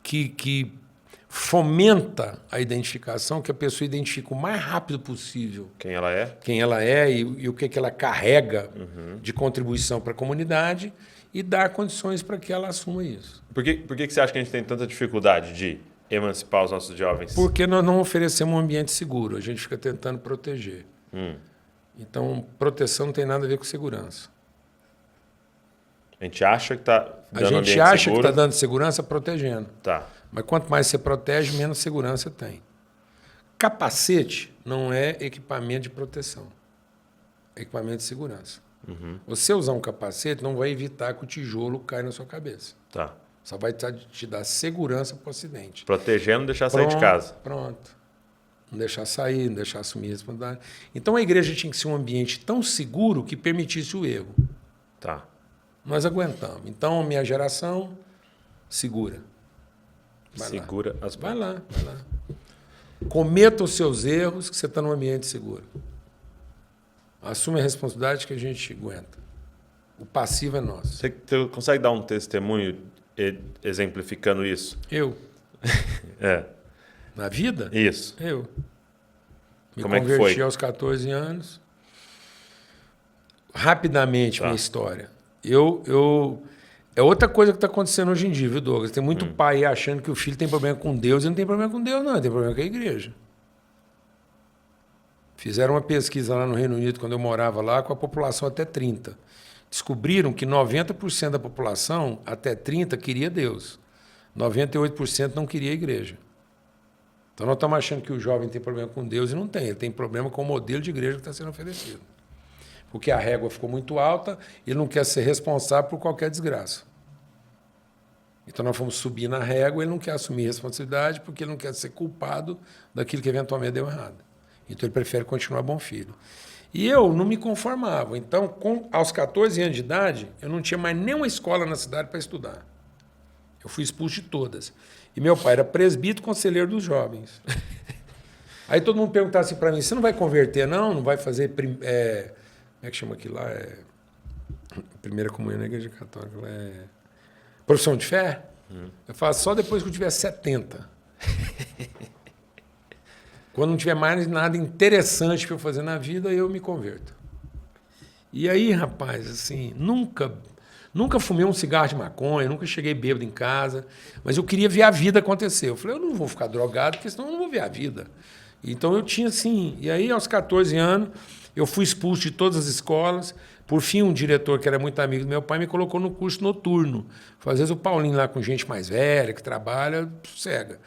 que fomenta a identificação, que a pessoa identifique o mais rápido possível quem ela é e o que ela carrega de contribuição para a comunidade e dar condições para que ela assuma isso. Por que você acha que a gente tem tanta dificuldade de emancipar os nossos jovens? Porque nós não oferecemos um ambiente seguro, a gente fica tentando proteger. Então, proteção não tem nada a ver com segurança. A gente acha que está dando A gente acha que está dando segurança protegendo. Tá. Mas quanto mais você protege, menos segurança tem. Capacete não é equipamento de proteção. É equipamento de segurança. Você usar um capacete não vai evitar que o tijolo caia na sua cabeça. Tá. Só vai te dar segurança para o acidente. Protegendo, não deixar sair de casa. Pronto. Não deixar sair, não deixar assumir a responsabilidade. Então a igreja tinha que ser um ambiente tão seguro que permitisse o erro. Tá. Nós aguentamos. Então, minha geração, segura. Segura as Vai lá. Cometa os seus erros, que você está num ambiente seguro. Assume a responsabilidade que a gente aguenta. O passivo é nosso. Você consegue dar um testemunho exemplificando isso? Eu. Na vida? Isso. Eu. Me Como converti é que foi? aos 14 anos. Rapidamente, minha história. É outra coisa que está acontecendo hoje em dia, viu, Douglas? Tem muito pai achando que o filho tem problema com Deus e não tem problema com Deus, não. Tem problema com a igreja. Fizeram uma pesquisa lá no Reino Unido, quando eu morava lá, com a população até 30. Descobriram que 90% da população até 30 queria Deus. 98% não queria a igreja. Então nós estamos achando que o jovem tem problema com Deus e não tem. Ele tem problema com o modelo de igreja que está sendo oferecido. Porque a régua ficou muito alta e ele não quer ser responsável por qualquer desgraça. Então nós fomos subir na régua, ele não quer assumir responsabilidade porque ele não quer ser culpado daquilo que eventualmente deu errado. Então ele prefere continuar bom filho. E eu não me conformava. Então, aos 14 anos de idade, eu não tinha mais nenhuma escola na cidade para estudar. Eu fui expulso de todas. E meu pai era presbítero, conselheiro dos jovens. Aí todo mundo perguntava assim para mim, você não vai converter, não? Não vai fazer... como é que chama aquilo lá? Primeira comunhão na igreja católica. Profissão de fé? Eu faço só depois que eu tiver 70. Quando não tiver mais nada interessante para eu fazer na vida, eu me converto. E aí, rapaz, assim, nunca fumei um cigarro de maconha, nunca cheguei bêbado em casa, mas eu queria ver a vida acontecer. Eu falei, eu não vou ficar drogado, porque senão eu não vou ver a vida. Então eu tinha assim, e aí aos 14 anos, eu fui expulso de todas as escolas. Por fim, um diretor que era muito amigo do meu pai me colocou no curso noturno. Às vezes o Paulinho lá com gente mais velha, que trabalha, sossega.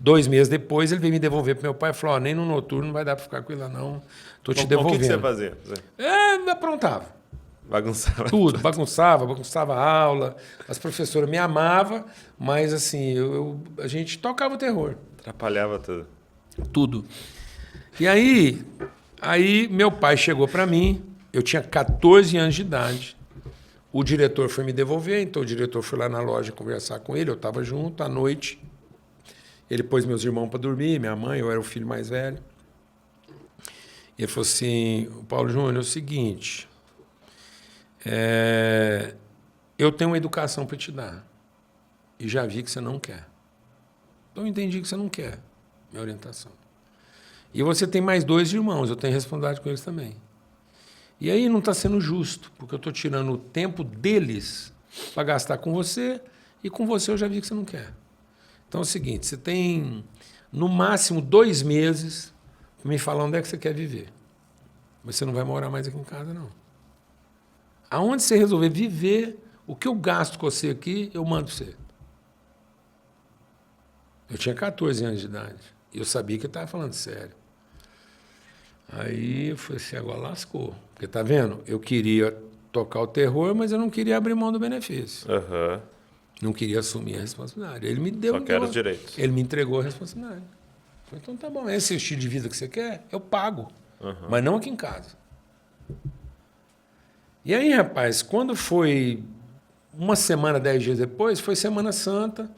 2 meses depois, ele veio me devolver para meu pai e falou, nem no noturno não vai dar para ficar com ele lá, não. Estou te devolvendo. O que você fazia? Aprontava. Bagunçava. Tudo, bagunçava a aula. As professoras me amavam, mas assim, a gente tocava o terror. Atrapalhava tudo. Tudo. E aí meu pai chegou para mim, eu tinha 14 anos de idade. O diretor foi me devolver, então o diretor foi lá na loja conversar com ele, eu estava junto, à noite. Ele pôs meus irmãos para dormir, minha mãe, eu era o filho mais velho. E ele falou assim, Paulo Júnior, é o seguinte, eu tenho uma educação para te dar e já vi que você não quer. Então eu entendi que você não quer minha orientação. E você tem mais 2 irmãos, eu tenho responsabilidade com eles também. E aí não está sendo justo, porque eu estou tirando o tempo deles para gastar com você, e com você eu já vi que você não quer. Então é o seguinte, você tem no máximo 2 meses para me falar onde é que você quer viver. Mas você não vai morar mais aqui em casa, não. Aonde você resolver viver, o que eu gasto com você aqui, eu mando você. Eu tinha 14 anos de idade. E eu sabia que eu estava falando sério. Aí eu falei assim, agora lascou. Porque tá vendo? Eu queria tocar o terror, mas eu não queria abrir mão do benefício. Aham. Não queria assumir a responsabilidade. Ele me deu. Só quero os direitos. Ele me entregou a responsabilidade. Eu falei, então tá bom, esse é o estilo de vida que você quer? Eu pago. Mas não aqui em casa. E aí, rapaz, quando foi uma semana, 10 dias depois, foi Semana Santa,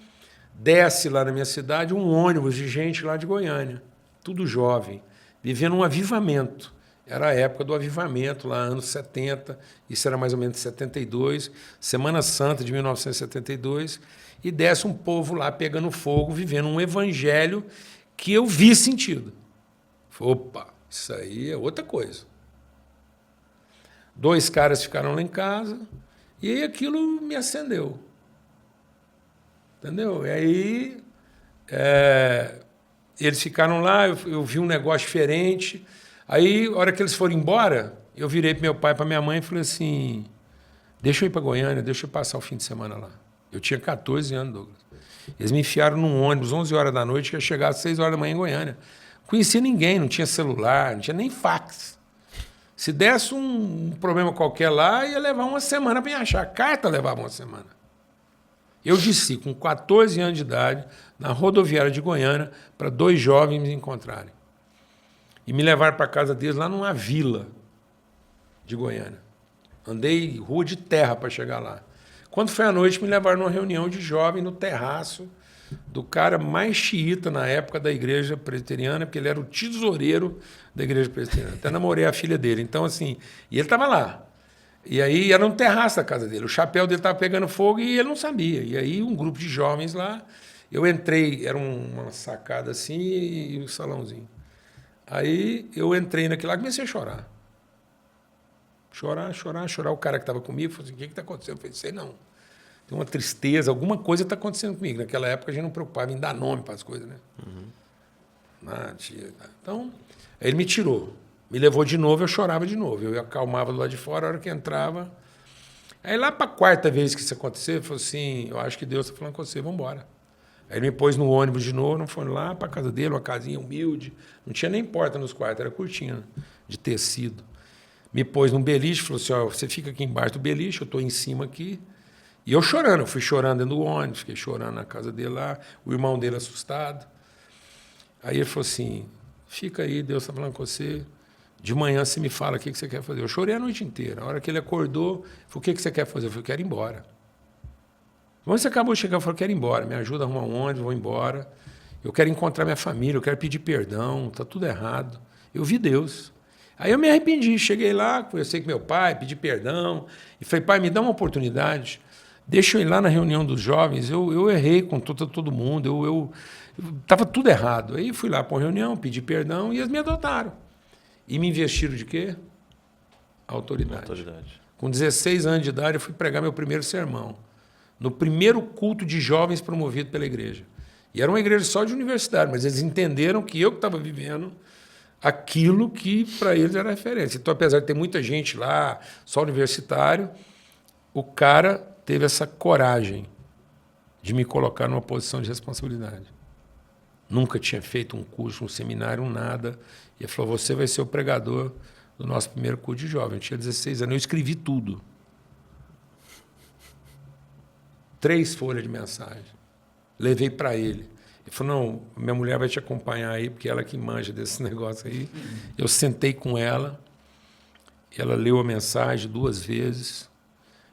desce lá na minha cidade um ônibus de gente lá de Goiânia, tudo jovem, vivendo um avivamento. Era a época do avivamento, lá anos 70, isso era mais ou menos 72, Semana Santa de 1972, e desce um povo lá pegando fogo, vivendo um evangelho que eu vi sentido. Opa, isso aí é outra coisa. 2 caras ficaram lá em casa, e aí aquilo me acendeu. Entendeu? E aí eles ficaram lá, eu vi um negócio diferente. Aí, a hora que eles foram embora, eu virei para meu pai, para minha mãe e falei assim, deixa eu ir para Goiânia, deixa eu passar o fim de semana lá. Eu tinha 14 anos, Douglas. Eles me enfiaram num ônibus, 11 horas da noite, que ia chegar às 6 horas da manhã em Goiânia. Não conhecia ninguém, não tinha celular, não tinha nem fax. Se desse um problema qualquer lá, ia levar uma semana para me achar. A carta levava uma semana. Eu desci com 14 anos de idade, na rodoviária de Goiânia, para 2 jovens me encontrarem. E me levaram para a casa deles lá numa vila de Goiânia. Andei rua de terra para chegar lá. Quando foi à noite, me levaram numa reunião de jovem no terraço do cara mais xiita na época da igreja presbiteriana, porque ele era o tesoureiro da igreja presbiteriana. Até namorei a filha dele. Então, assim, e ele estava lá. E aí era um terraço da casa dele. O chapéu dele estava pegando fogo e ele não sabia. E aí um grupo de jovens lá, eu entrei, era uma sacada assim e um salãozinho. Aí eu entrei naquilo lá e comecei a chorar. Chorar. O cara que estava comigo falou assim, o que está acontecendo? Eu falei, sei não. Tem uma tristeza, alguma coisa está acontecendo comigo. Naquela época a gente não preocupava em dar nome para as coisas, né? Então, aí ele me tirou. Me levou de novo, eu chorava de novo. Eu acalmava do lado de fora, a hora que entrava. Aí lá para a 4ª vez que isso aconteceu, ele falou assim, eu acho que Deus está falando com você, vamos embora. Aí ele me pôs no ônibus de novo, não foi lá para a casa dele, uma casinha humilde. Não tinha nem porta nos quartos, era cortina de tecido. Me pôs num beliche, falou assim, ó, você fica aqui embaixo do beliche, eu estou em cima aqui. E eu chorando, eu fui chorando dentro do ônibus, fiquei chorando na casa dele lá, o irmão dele assustado. Aí ele falou assim, fica aí, Deus está falando com você. De manhã você me fala o que você quer fazer. Eu chorei a noite inteira. A hora que ele acordou, ele falou, o que você quer fazer? Eu falei, eu quero ir embora. Quando você acabou de chegar, eu falei, eu quero ir embora. Me ajuda a arrumar um ônibus, vou embora. Eu quero encontrar minha família, eu quero pedir perdão, está tudo errado. Eu vi Deus. Aí eu me arrependi. Cheguei lá, conversei com meu pai, pedi perdão. E falei, pai, me dá uma oportunidade. Deixa eu ir lá na reunião dos jovens. Eu errei com todo mundo. Estava tudo errado. Aí fui lá para uma reunião, pedi perdão e eles me adotaram. E me investiram de quê? Autoridade. Com 16 anos de idade, eu fui pregar meu primeiro sermão. No primeiro culto de jovens promovido pela igreja. E era uma igreja só de universidade, mas eles entenderam que eu que estava vivendo aquilo que para eles era referência. Então, apesar de ter muita gente lá, só universitário, o cara teve essa coragem de me colocar numa posição de responsabilidade. Nunca tinha feito um curso, um seminário, nada. E ele falou, você vai ser o pregador do nosso primeiro culto de jovem. Eu tinha 16 anos, eu escrevi tudo. 3 folhas de mensagem. Levei para ele. Ele falou, não, minha mulher vai te acompanhar aí, porque ela que manja desse negócio aí. Eu sentei com ela, ela leu a mensagem 2 vezes.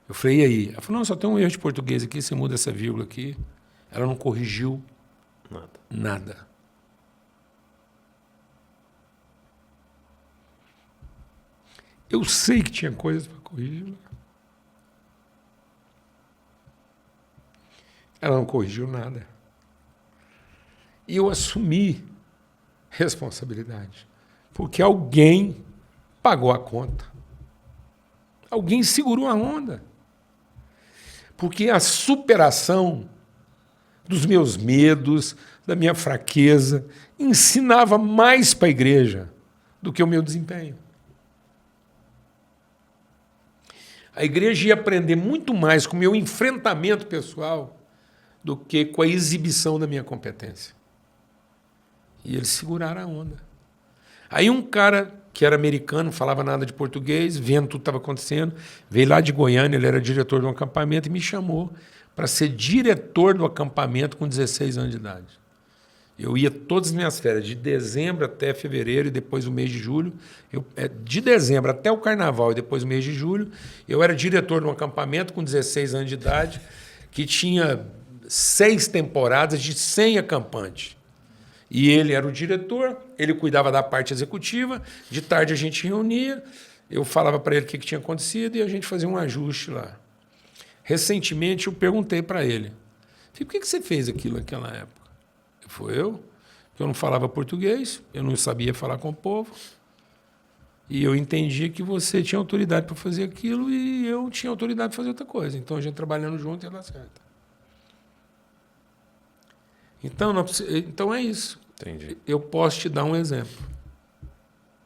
Eu falei, e aí? Ela falou, não, só tem um erro de português aqui, você muda essa vírgula aqui. Ela não corrigiu nada. Eu sei que tinha coisas para corrigir. Ela não corrigiu nada. E eu assumi Responsabilidade. Porque alguém pagou a conta. Alguém segurou a onda. Porque a superação dos meus medos, da minha fraqueza, ensinava mais para a igreja do que o meu desempenho. A igreja ia aprender muito mais com o meu enfrentamento pessoal do que com a exibição da minha competência. E eles seguraram a onda. Aí um cara que era americano, não falava nada de português, vendo tudo que estava acontecendo, veio lá de Goiânia, ele era diretor de um acampamento e me chamou para ser diretor do acampamento com 16 anos de idade. Eu ia todas as minhas férias, de dezembro até fevereiro e depois o mês de julho. De dezembro até o carnaval e depois o mês de julho, eu era diretor de um acampamento com 16 anos de idade, que tinha 6 temporadas de 100 acampantes. E ele era o diretor, ele cuidava da parte executiva, de tarde a gente reunia, eu falava para ele o que tinha acontecido e a gente fazia um ajuste lá. Recentemente eu perguntei para ele, por que você fez aquilo naquela época? Foi eu, que eu não falava português, eu não sabia falar com o povo, e eu entendi que você tinha autoridade para fazer aquilo e eu tinha autoridade para fazer outra coisa. Então a gente trabalhando junto ia dar certo. Então é isso. Entendi. Eu posso te dar um exemplo.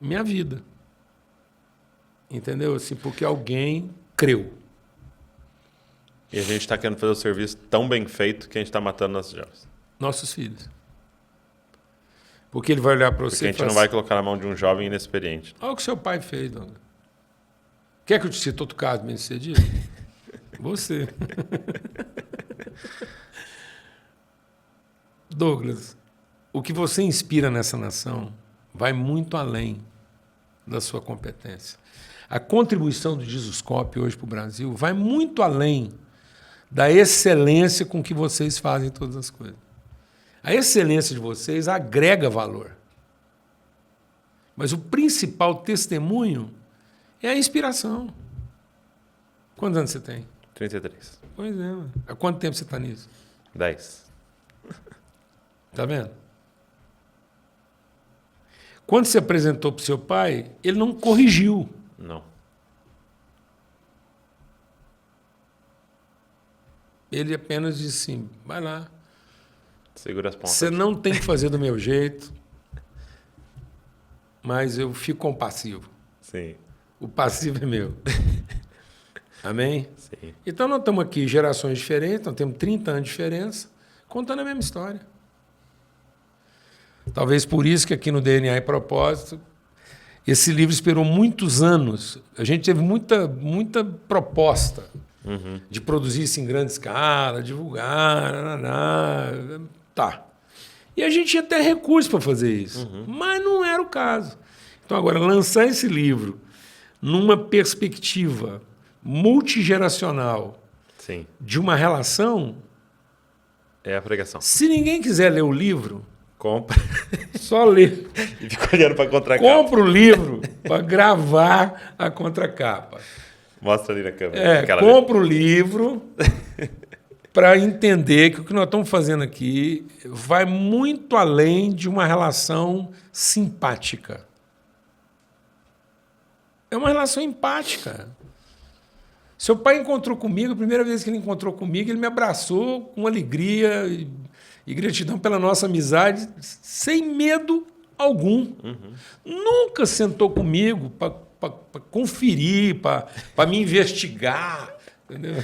Minha vida. Entendeu? Assim, porque alguém creu. E a gente está querendo fazer o serviço tão bem feito que a gente está matando nossos jovens. Nossos filhos. Porque ele vai olhar para você Porque a gente não vai colocar na mão de um jovem inexperiente. Olha o que seu pai fez, Douglas. Quer que eu te cite outro caso bem sucedido? Você. Douglas, o que você inspira nessa nação vai muito além da sua competência. A contribuição do Jesuscope hoje para o Brasil vai muito além da excelência com que vocês fazem todas as coisas. A excelência de vocês agrega valor. Mas o principal testemunho é a inspiração. Quantos anos você tem? 33. Pois é. Mano. Há quanto tempo você está nisso? 10. Está vendo? Quando você apresentou para o seu pai, ele não corrigiu. Não. Ele apenas disse assim, vai lá. Segura as pontas. Você não tem que fazer do meu jeito, mas eu fico compassivo. Sim. O passivo é meu. Amém? Sim. Então nós estamos aqui, gerações diferentes, nós temos 30 anos de diferença, contando a mesma história. Talvez por isso que aqui no DNA e Propósito, esse livro esperou muitos anos. A gente teve muita proposta de produzir isso em grande escala, divulgar, tá. E a gente tinha até recursos para fazer isso, mas não era o caso. Então agora, lançar esse livro numa perspectiva multigeracional Sim. de uma relação, É a pregação. se ninguém quiser ler o livro, Compra. só lê. E fica olhando para a contracapa. Compra o livro para gravar a contracapa. Mostra ali na câmera. Compra o livro para entender que o que nós estamos fazendo aqui vai muito além de uma relação simpática. É uma relação empática. Seu pai encontrou comigo, a primeira vez que ele encontrou comigo, ele me abraçou com alegria e gratidão pela nossa amizade, sem medo algum. Nunca sentou comigo para conferir, para me investigar. Entendeu?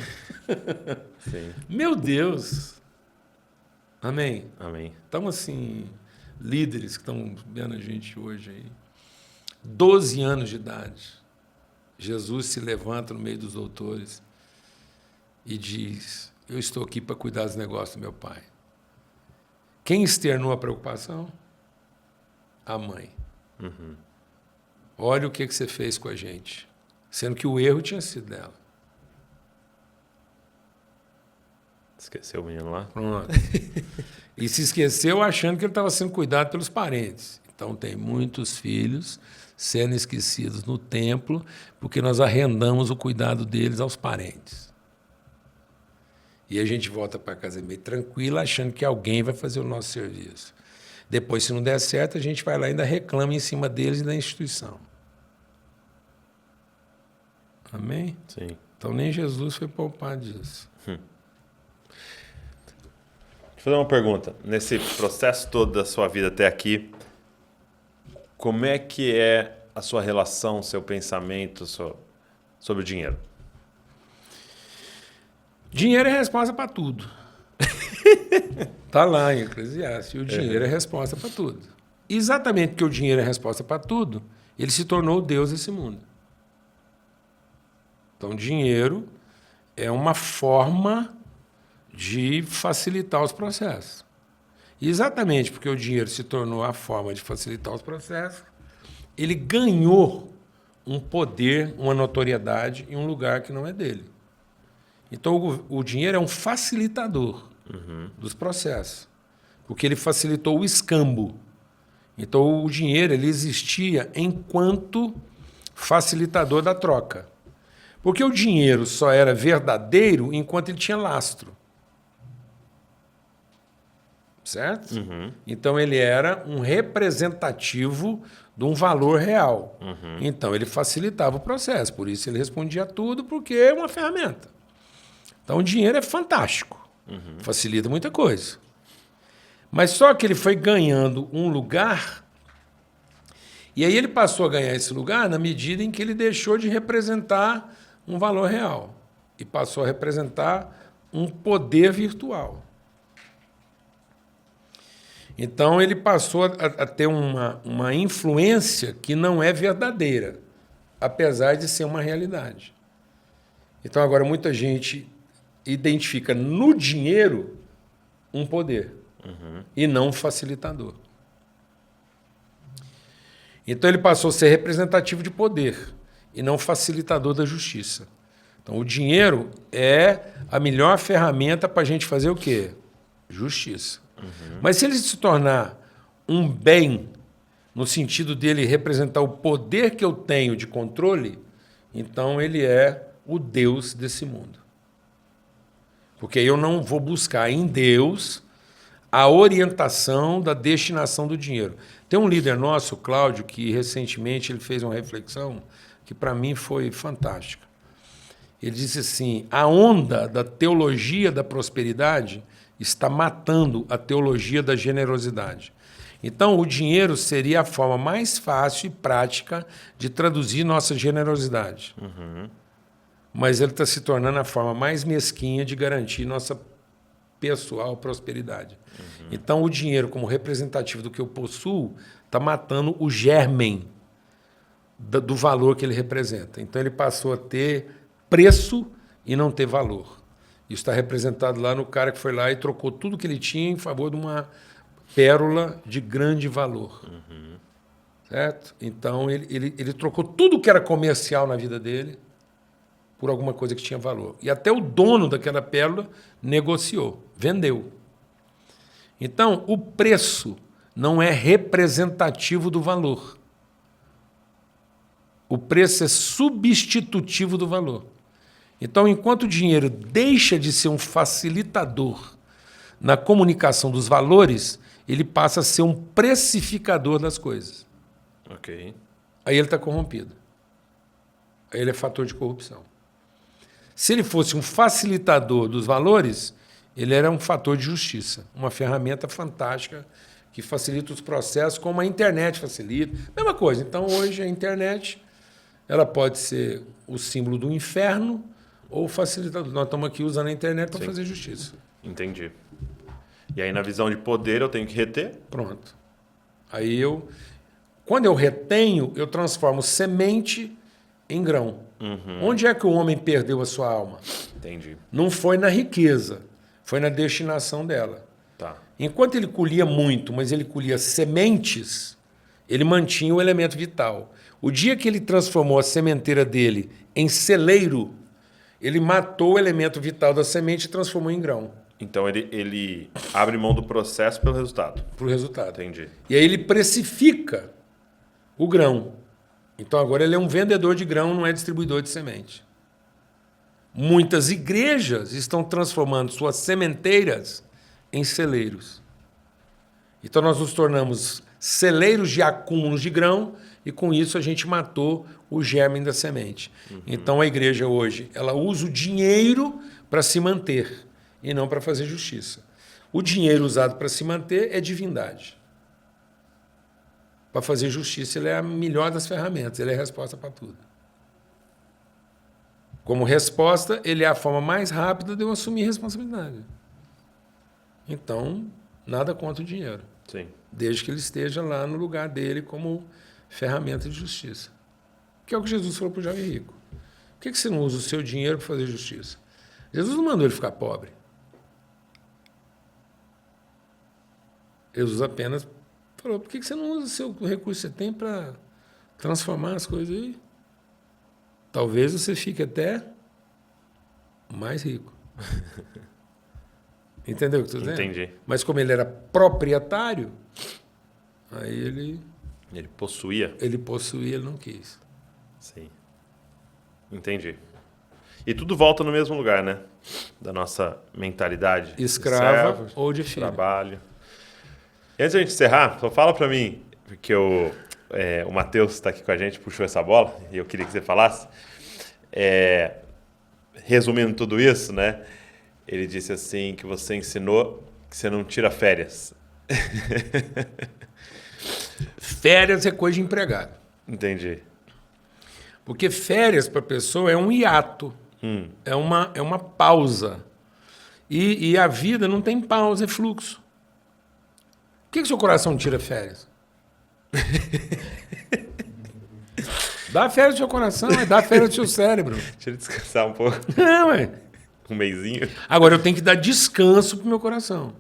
Sim. Meu Deus. Amém? Amém. Então, assim, líderes que estão vendo a gente hoje aí, 12 anos de idade, Jesus se levanta no meio dos doutores e diz, eu estou aqui para cuidar dos negócios do meu pai. Quem externou a preocupação? A mãe. Olha o que você fez com a gente. Sendo que o erro tinha sido dela. Esqueceu o menino lá? Pronto. E se esqueceu achando que ele estava sendo cuidado pelos parentes. Então tem muitos filhos sendo esquecidos no templo porque nós arrendamos o cuidado deles aos parentes. E a gente volta para casa meio tranquila achando que alguém vai fazer o nosso serviço. Depois, se não der certo, a gente vai lá e ainda reclama em cima deles e da instituição. Amém? Sim. Então, nem Jesus foi poupado disso. Deixa eu fazer uma pergunta. Nesse processo todo da sua vida até aqui, como é que é a sua relação, seu pensamento sobre o dinheiro? Dinheiro é resposta para tudo. Está lá em Eclesiastes. O dinheiro é resposta para tudo. Exatamente porque o dinheiro é resposta para tudo, ele se tornou o Deus desse mundo. Então, dinheiro é uma forma de facilitar os processos. E exatamente porque o dinheiro se tornou a forma de facilitar os processos, ele ganhou um poder, uma notoriedade em um lugar que não é dele. Então, o dinheiro é um facilitador dos processos, porque ele facilitou o escambo. Então, o dinheiro ele existia enquanto facilitador da troca. Porque o dinheiro só era verdadeiro enquanto ele tinha lastro. Certo? Então, ele era um representativo de um valor real. Então, ele facilitava o processo. Por isso, ele respondia a tudo, porque é uma ferramenta. Então, o dinheiro é fantástico. Facilita muita coisa. Mas só que ele foi ganhando um lugar, e aí ele passou a ganhar esse lugar na medida em que ele deixou de representar um valor real e passou a representar um poder virtual. Então, ele passou a ter uma influência que não é verdadeira, apesar de ser uma realidade. Então, agora, muita gente identifica no dinheiro um poder e não um facilitador. Então, ele passou a ser representativo de poder e não facilitador da justiça. Então, o dinheiro é a melhor ferramenta para a gente fazer o quê? Justiça. Mas se ele se tornar um bem, no sentido dele representar o poder que eu tenho de controle, então ele é o Deus desse mundo. Porque eu não vou buscar em Deus a orientação da destinação do dinheiro. Tem um líder nosso, o Cláudio, que recentemente ele fez uma reflexão que para mim foi fantástica. Ele disse assim, a onda da teologia da prosperidade está matando a teologia da generosidade. Então, o dinheiro seria a forma mais fácil e prática de traduzir nossa generosidade. Mas ele está se tornando a forma mais mesquinha de garantir nossa pessoal prosperidade. Então, o dinheiro, como representativo do que eu possuo, está matando o germen do valor que ele representa. Então, ele passou a ter preço e não ter valor. Isso está representado lá no cara que foi lá e trocou tudo que ele tinha em favor de uma pérola de grande valor. Certo? Então, ele trocou tudo que era comercial na vida dele por alguma coisa que tinha valor. E até o dono daquela pérola negociou, vendeu. Então, o preço não é representativo do valor. O preço é substitutivo do valor. Então, enquanto o dinheiro deixa de ser um facilitador na comunicação dos valores, ele passa a ser um precificador das coisas. Ok. Aí ele está corrompido. Aí ele é fator de corrupção. Se ele fosse um facilitador dos valores, ele era um fator de justiça, uma ferramenta fantástica que facilita os processos, como a internet facilita. Mesma coisa. Então, hoje, a internet ela pode ser o símbolo do inferno ou o facilitador. Nós estamos aqui usando a internet para fazer justiça. Entendi. E aí, na visão de poder, eu tenho que reter? Pronto. Aí quando eu retenho, eu transformo semente em grão. Onde é que o homem perdeu a sua alma? Entendi. Não foi na riqueza, foi na destinação dela. Tá. Enquanto ele colhia muito, mas ele colhia sementes, ele mantinha o elemento vital. O dia que ele transformou a sementeira dele em celeiro, ele matou o elemento vital da semente e transformou em grão. Então, ele abre mão do processo pelo resultado. Para o resultado. Entendi. E aí ele precifica o grão. Então, agora ele é um vendedor de grão, não é distribuidor de semente. Muitas igrejas estão transformando suas sementeiras em celeiros. Então nós nos tornamos celeiros de acúmulos de grão e com isso a gente matou o germe da semente. Então a igreja hoje, ela usa o dinheiro para se manter e não para fazer justiça. O dinheiro usado para se manter é divindade. Para fazer justiça, ele é a melhor das ferramentas, ele é a resposta para tudo. Como resposta, ele é a forma mais rápida de eu assumir responsabilidade. Então, nada contra o dinheiro. Sim. Desde que ele esteja lá no lugar dele como ferramenta de justiça. Que é o que Jesus falou para o jovem rico. Por que você não usa o seu dinheiro para fazer justiça? Jesus não mandou ele ficar pobre. Jesus apenas falou, por que você não usa o seu recurso que você tem para transformar as coisas aí? Talvez você fique até mais rico. Entendeu o que eu estou dizendo? Entendi. Mas como ele era proprietário, aí ele possuía. Ele possuía, ele não quis. Sim. Entendi. E tudo volta no mesmo lugar, né? Da nossa mentalidade. Escrava Servo, ou de filho. Trabalho. E antes de a gente encerrar, só fala para mim, porque o Matheus está aqui com a gente, puxou essa bola, e eu queria que você falasse. Resumindo tudo isso, né? Ele disse assim que você ensinou que você não tira férias. Férias é coisa de empregado. Entendi. Porque férias para a pessoa é um hiato, é uma pausa. E a vida não tem pausa, é fluxo. Por que seu coração tira férias? Dá férias do seu coração, dá férias do seu cérebro. Deixa ele descansar um pouco. Ué. Um mesinho. Agora, eu tenho que dar descanso para o meu coração.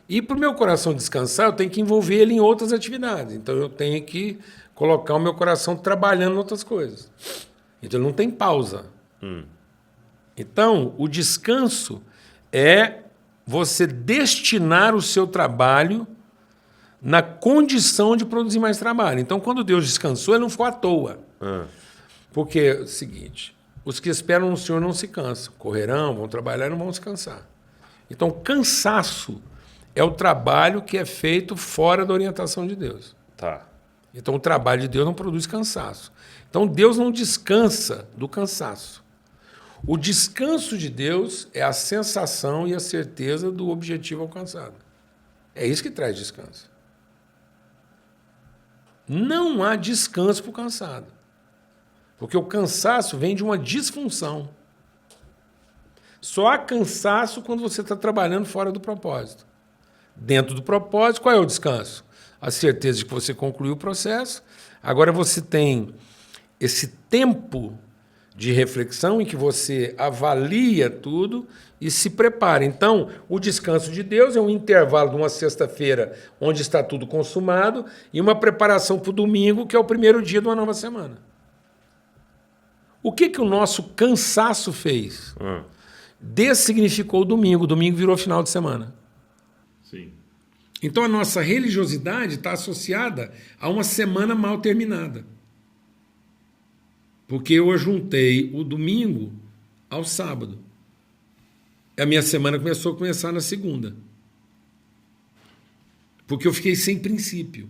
E para o meu coração descansar, eu tenho que envolver ele em outras atividades. Então, eu tenho que colocar o meu coração trabalhando em outras coisas. Então, ele não tem pausa. Então, o descanso é você destinar o seu trabalho na condição de produzir mais trabalho. Então, quando Deus descansou, ele não ficou à toa. Porque é o seguinte, os que esperam no Senhor não se cansam. Correrão, vão trabalhar e não vão se cansar. Então, cansaço é o trabalho que é feito fora da orientação de Deus. Tá. Então, o trabalho de Deus não produz cansaço. Então, Deus não descansa do cansaço. O descanso de Deus é a sensação e a certeza do objetivo alcançado. É isso que traz descanso. Não há descanso para o cansado. Porque o cansaço vem de uma disfunção. Só há cansaço quando você está trabalhando fora do propósito. Dentro do propósito, qual é o descanso? A certeza de que você concluiu o processo. Agora você tem esse tempo de reflexão em que você avalia tudo e se prepara. Então, o descanso de Deus é um intervalo de uma sexta-feira onde está tudo consumado e uma preparação para o domingo, que é o primeiro dia de uma nova semana. O que o nosso cansaço fez? Dessignificou o domingo. O domingo virou final de semana. Sim. Então, a nossa religiosidade está associada a uma semana mal terminada. Porque eu juntei o domingo ao sábado. A minha semana começou a começar na segunda. Porque eu fiquei sem princípio.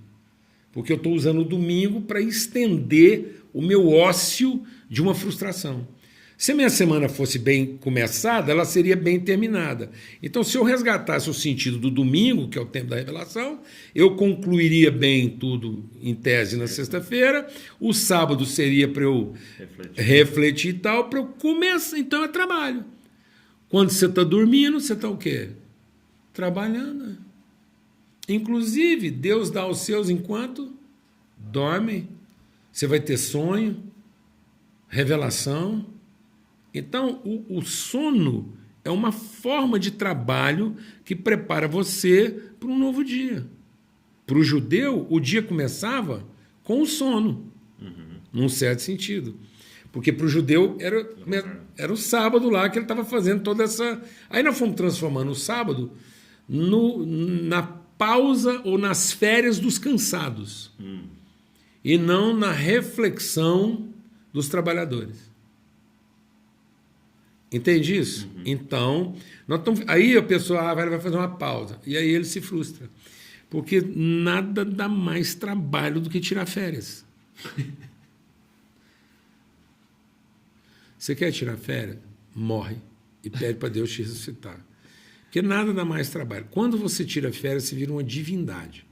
Porque eu estou usando o domingo para estender o meu ócio de uma frustração. Se a minha semana fosse bem começada, ela seria bem terminada. Então, se eu resgatasse o sentido do domingo, que é o tempo da revelação, eu concluiria bem tudo em tese na sexta-feira, o sábado seria para eu refletir e tal, para eu começar. Então, é trabalho. Quando você está dormindo, você está o quê? Trabalhando. Inclusive, Deus dá aos seus enquanto dorme. Você vai ter sonho, revelação. Então, o sono é uma forma de trabalho que prepara você para um novo dia. Para o judeu, o dia começava com o sono, num certo sentido. Porque para o judeu era o sábado lá que ele estava fazendo toda essa... Aí nós fomos transformando o sábado na pausa ou nas férias dos cansados. E não na reflexão dos trabalhadores. Entende isso? Então, aí a pessoa vai fazer uma pausa. E aí ele se frustra. Porque nada dá mais trabalho do que tirar férias. Você quer tirar férias? Morre e pede para Deus te ressuscitar. Porque nada dá mais trabalho. Quando você tira férias, você vira uma divindade.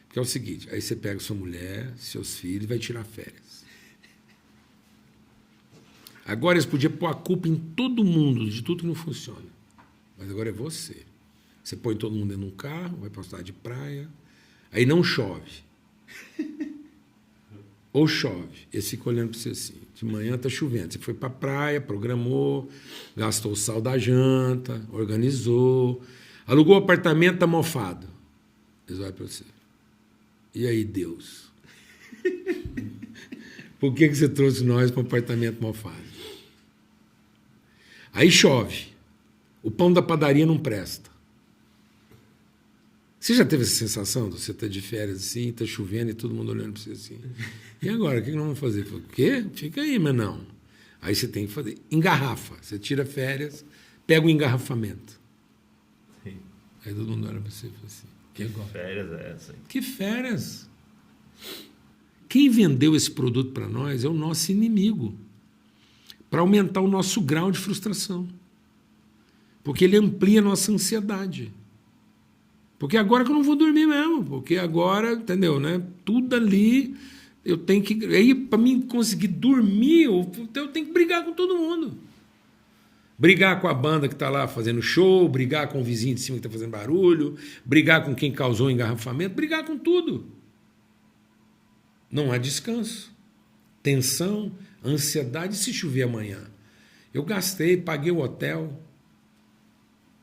Porque é o seguinte, aí você pega sua mulher, seus filhos e vai tirar férias. Agora eles podiam pôr a culpa em todo mundo, de tudo que não funciona. Mas agora é você. Você põe todo mundo dentro de um carro, vai para uma cidade de praia, aí não chove. Ou chove. Eles ficam olhando para você assim. De manhã está chovendo. Você foi para a praia, programou, gastou o sal da janta, organizou, alugou o apartamento, está mofado. Eles olham para você. E aí, Deus? Por que você trouxe nós para um apartamento mofado? Aí chove. O pão da padaria não presta. Você já teve essa sensação de você estar de férias assim, está chovendo e todo mundo olhando para você assim? E agora, o que nós vamos fazer? Eu falei, o quê? Fica aí, mas não. Aí você tem que fazer. Engarrafa. Você tira férias, pega o engarrafamento. Sim. Aí todo mundo olha para você e fala assim, que agora? Férias é essa? Que férias? Quem vendeu esse produto para nós é o nosso inimigo, para aumentar o nosso grau de frustração. Porque ele amplia a nossa ansiedade. Porque agora que eu não vou dormir mesmo, porque agora, entendeu, né? Tudo ali, eu tenho que... Aí, para mim conseguir dormir, eu tenho que brigar com todo mundo. Brigar com a banda que está lá fazendo show, brigar com o vizinho de cima que está fazendo barulho, brigar com quem causou o engarrafamento, brigar com tudo. Não há descanso. Tensão, ansiedade. E se chover amanhã? Eu gastei, paguei o hotel.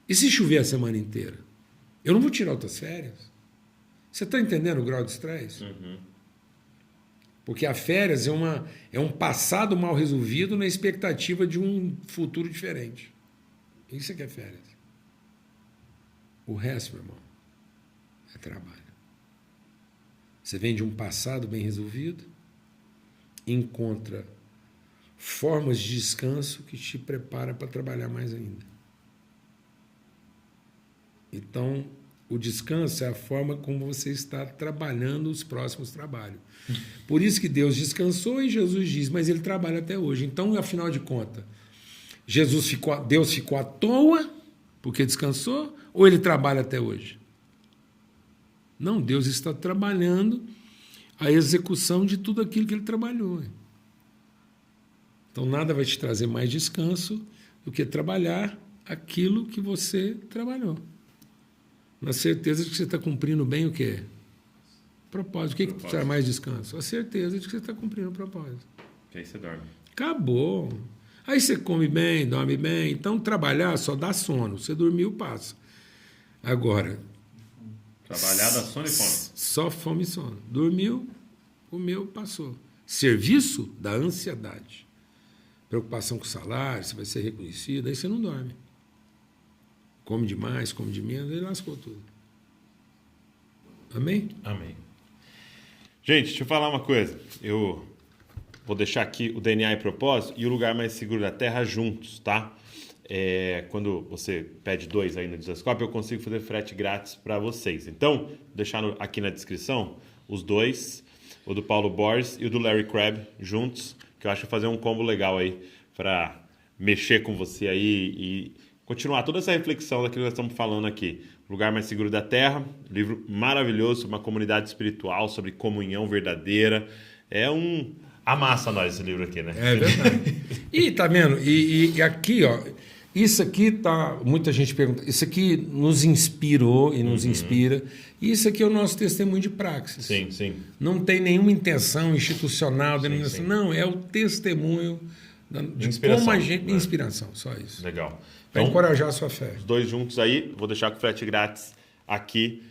E se chover a semana inteira? Eu não vou tirar outras férias. Você está entendendo o grau de estresse? Uhum. Porque a férias é um passado mal resolvido na expectativa de um futuro diferente. Isso é que é férias. O resto, meu irmão, é trabalho. Você vem de um passado bem resolvido, encontra formas de descanso que te prepara para trabalhar mais ainda. Então, o descanso é a forma como você está trabalhando os próximos trabalhos. Por isso que Deus descansou e Jesus diz, mas ele trabalha até hoje. Então, afinal de contas, Deus ficou à toa porque descansou ou ele trabalha até hoje? Não, Deus está trabalhando a execução de tudo aquilo que ele trabalhou. Então, nada vai te trazer mais descanso do que trabalhar aquilo que você trabalhou. Na certeza de que você está cumprindo bem o quê? Propósito. O que te traz mais descanso? A certeza de que você está cumprindo o propósito. Que aí você dorme. Acabou. Aí você come bem, dorme bem. Então, trabalhar só dá sono. Você dormiu, passa. Agora... Trabalhar dá sono e fome. Só fome e sono. Dormiu, comeu, passou. Serviço dá ansiedade. Preocupação com o salário, se vai ser reconhecido, aí você não dorme. Come demais, come de menos, aí lascou tudo. Amém? Amém. Gente, deixa eu falar uma coisa. Eu vou deixar aqui o DNA e propósito e o lugar mais seguro da Terra juntos, tá? Quando você pede 2 aí no Dizascope, eu consigo fazer frete grátis para vocês. Então, vou deixar aqui na descrição os 2, o do Paulo Borges e o do Larry Crabb juntos, que eu acho que fazer um combo legal aí para mexer com você aí e continuar toda essa reflexão daquilo que nós estamos falando aqui. O Lugar Mais Seguro da Terra, livro maravilhoso sobre uma comunidade espiritual, sobre comunhão verdadeira. Amassa nós esse livro aqui, né? É verdade. E tá vendo? E aqui, ó, isso aqui tá. Muita gente pergunta. Isso aqui nos inspirou e nos inspira. E isso aqui é o nosso testemunho de praxis. Sim, sim. Não tem nenhuma intenção institucional, Sim. Não, é o testemunho de inspiração, como a gente. né? Inspiração, só isso. Legal. Para Então, encorajar a sua fé. os 2 juntos aí, vou deixar com frete grátis aqui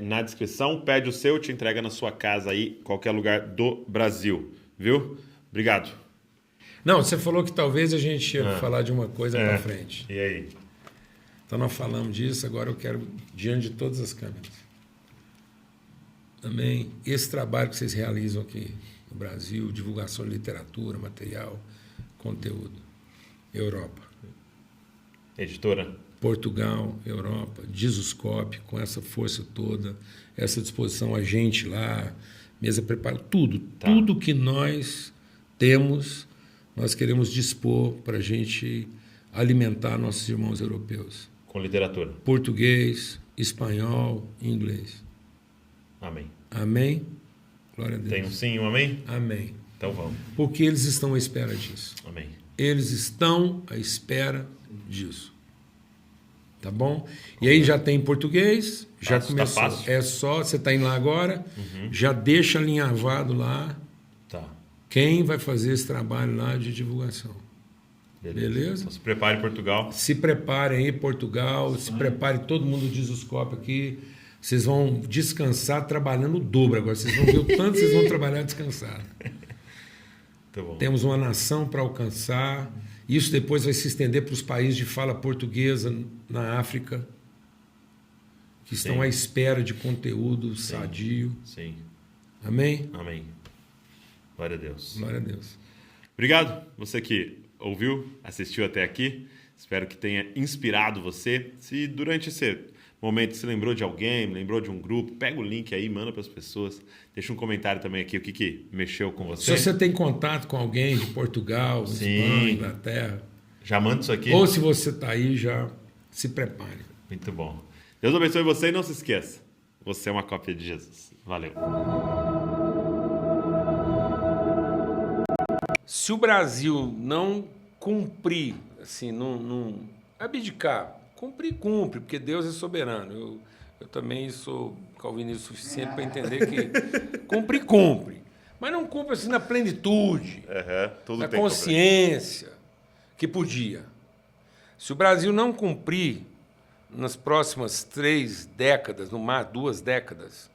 na descrição. Pede o seu, te entrega na sua casa aí, qualquer lugar do Brasil. Viu? Obrigado. Não, você falou que talvez a gente ia falar de uma coisa para frente. E aí? Então nós falamos disso, agora eu quero, diante de todas as câmeras. Também, esse trabalho que vocês realizam aqui no Brasil, divulgação de literatura, material, conteúdo. Europa. Editora? Portugal, Europa, Jesuscope, com essa força toda, essa disposição, a gente lá, mesa preparada, tudo que nós temos, nós queremos dispor para a gente alimentar nossos irmãos europeus. Com literatura. Português, espanhol, inglês. Amém. Amém? Glória a Deus. Tem um sim e um amém? Amém. Então vamos. Porque eles estão à espera disso. Amém. Eles estão à espera disso. Tá bom? E aí já tem português, já começou. Tá fácil. É só, você está indo lá agora, já deixa alinhavado lá Tá. quem vai fazer esse trabalho lá de divulgação. Beleza? Então se prepare, Portugal. Se preparem aí, Portugal, se prepare todo mundo do Jesuscope aqui. Vocês vão descansar trabalhando o dobro agora. Vocês vão ver o tanto que vocês vão trabalhar descansado. Tá bom. Temos uma nação para alcançar. Isso depois vai se estender para os países de fala portuguesa na África, que estão à espera de conteúdo sadio. Sim. Amém? Amém. Glória a Deus. Glória a Deus. Obrigado, você que ouviu, assistiu até aqui. Espero que tenha inspirado você. Se durante esse momento você lembrou de alguém, lembrou de um grupo, pega o link aí, manda para as pessoas. Deixa um comentário também aqui o que mexeu com você. Se você tem contato com alguém de Portugal, Espanha, Inglaterra, já manda isso aqui. ou se você está aí, já se prepare. Muito bom. Deus abençoe você e não se esqueça, você é uma cópia de Jesus. Valeu. Se o Brasil não cumprir, assim, não abdicar, cumpre, porque Deus é soberano. Eu também sou calvinista o suficiente para entender que cumpre. Mas não cumpre assim na plenitude, Tudo na tem consciência que podia. Se o Brasil não cumprir nas próximas 3 décadas, no máximo 2 décadas,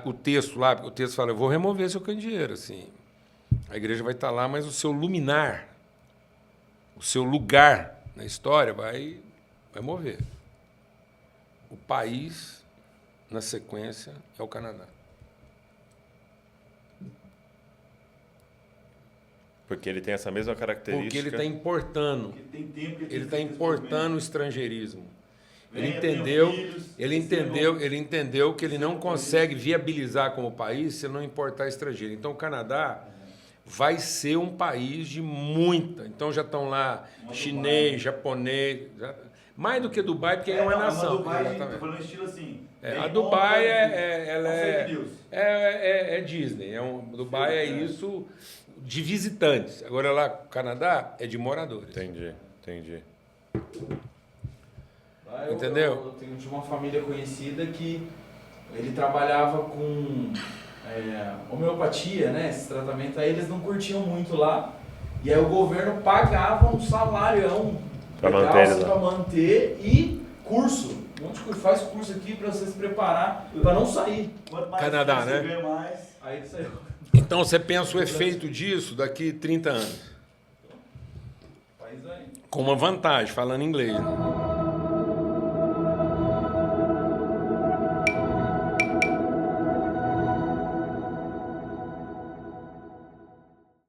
o texto lá, porque o texto fala, eu vou remover seu candeeiro, assim. A igreja vai estar lá, mas o seu luminar, o seu lugar na história vai mover. O país, na sequência, é o Canadá. Porque ele tem essa mesma característica. Porque ele está importando. Ele está importando o estrangeirismo. Ele entendeu que ele não consegue viabilizar como país se não importar estrangeiro. Então, o Canadá vai ser um país de muita. Então, já estão lá chinês, japonês, mais do que Dubai, porque é uma nação. Dubai, falando estilo assim. A Dubai é Disney. Dubai é isso de visitantes. Agora, lá, o Canadá é de moradores. Entendi. Entendeu? Eu tinha uma família conhecida que ele trabalhava com homeopatia, né? Esse tratamento. Aí eles não curtiam muito lá. E aí o governo pagava um salarião para manter e curso. Um monte de curso. Faz curso aqui para você se preparar para não sair. Quanto mais Canadá, né? você ganha mais, aí ele saiu. Então você pensa o efeito disso daqui a 30 anos. País aí. Com uma vantagem, falando inglês. Né?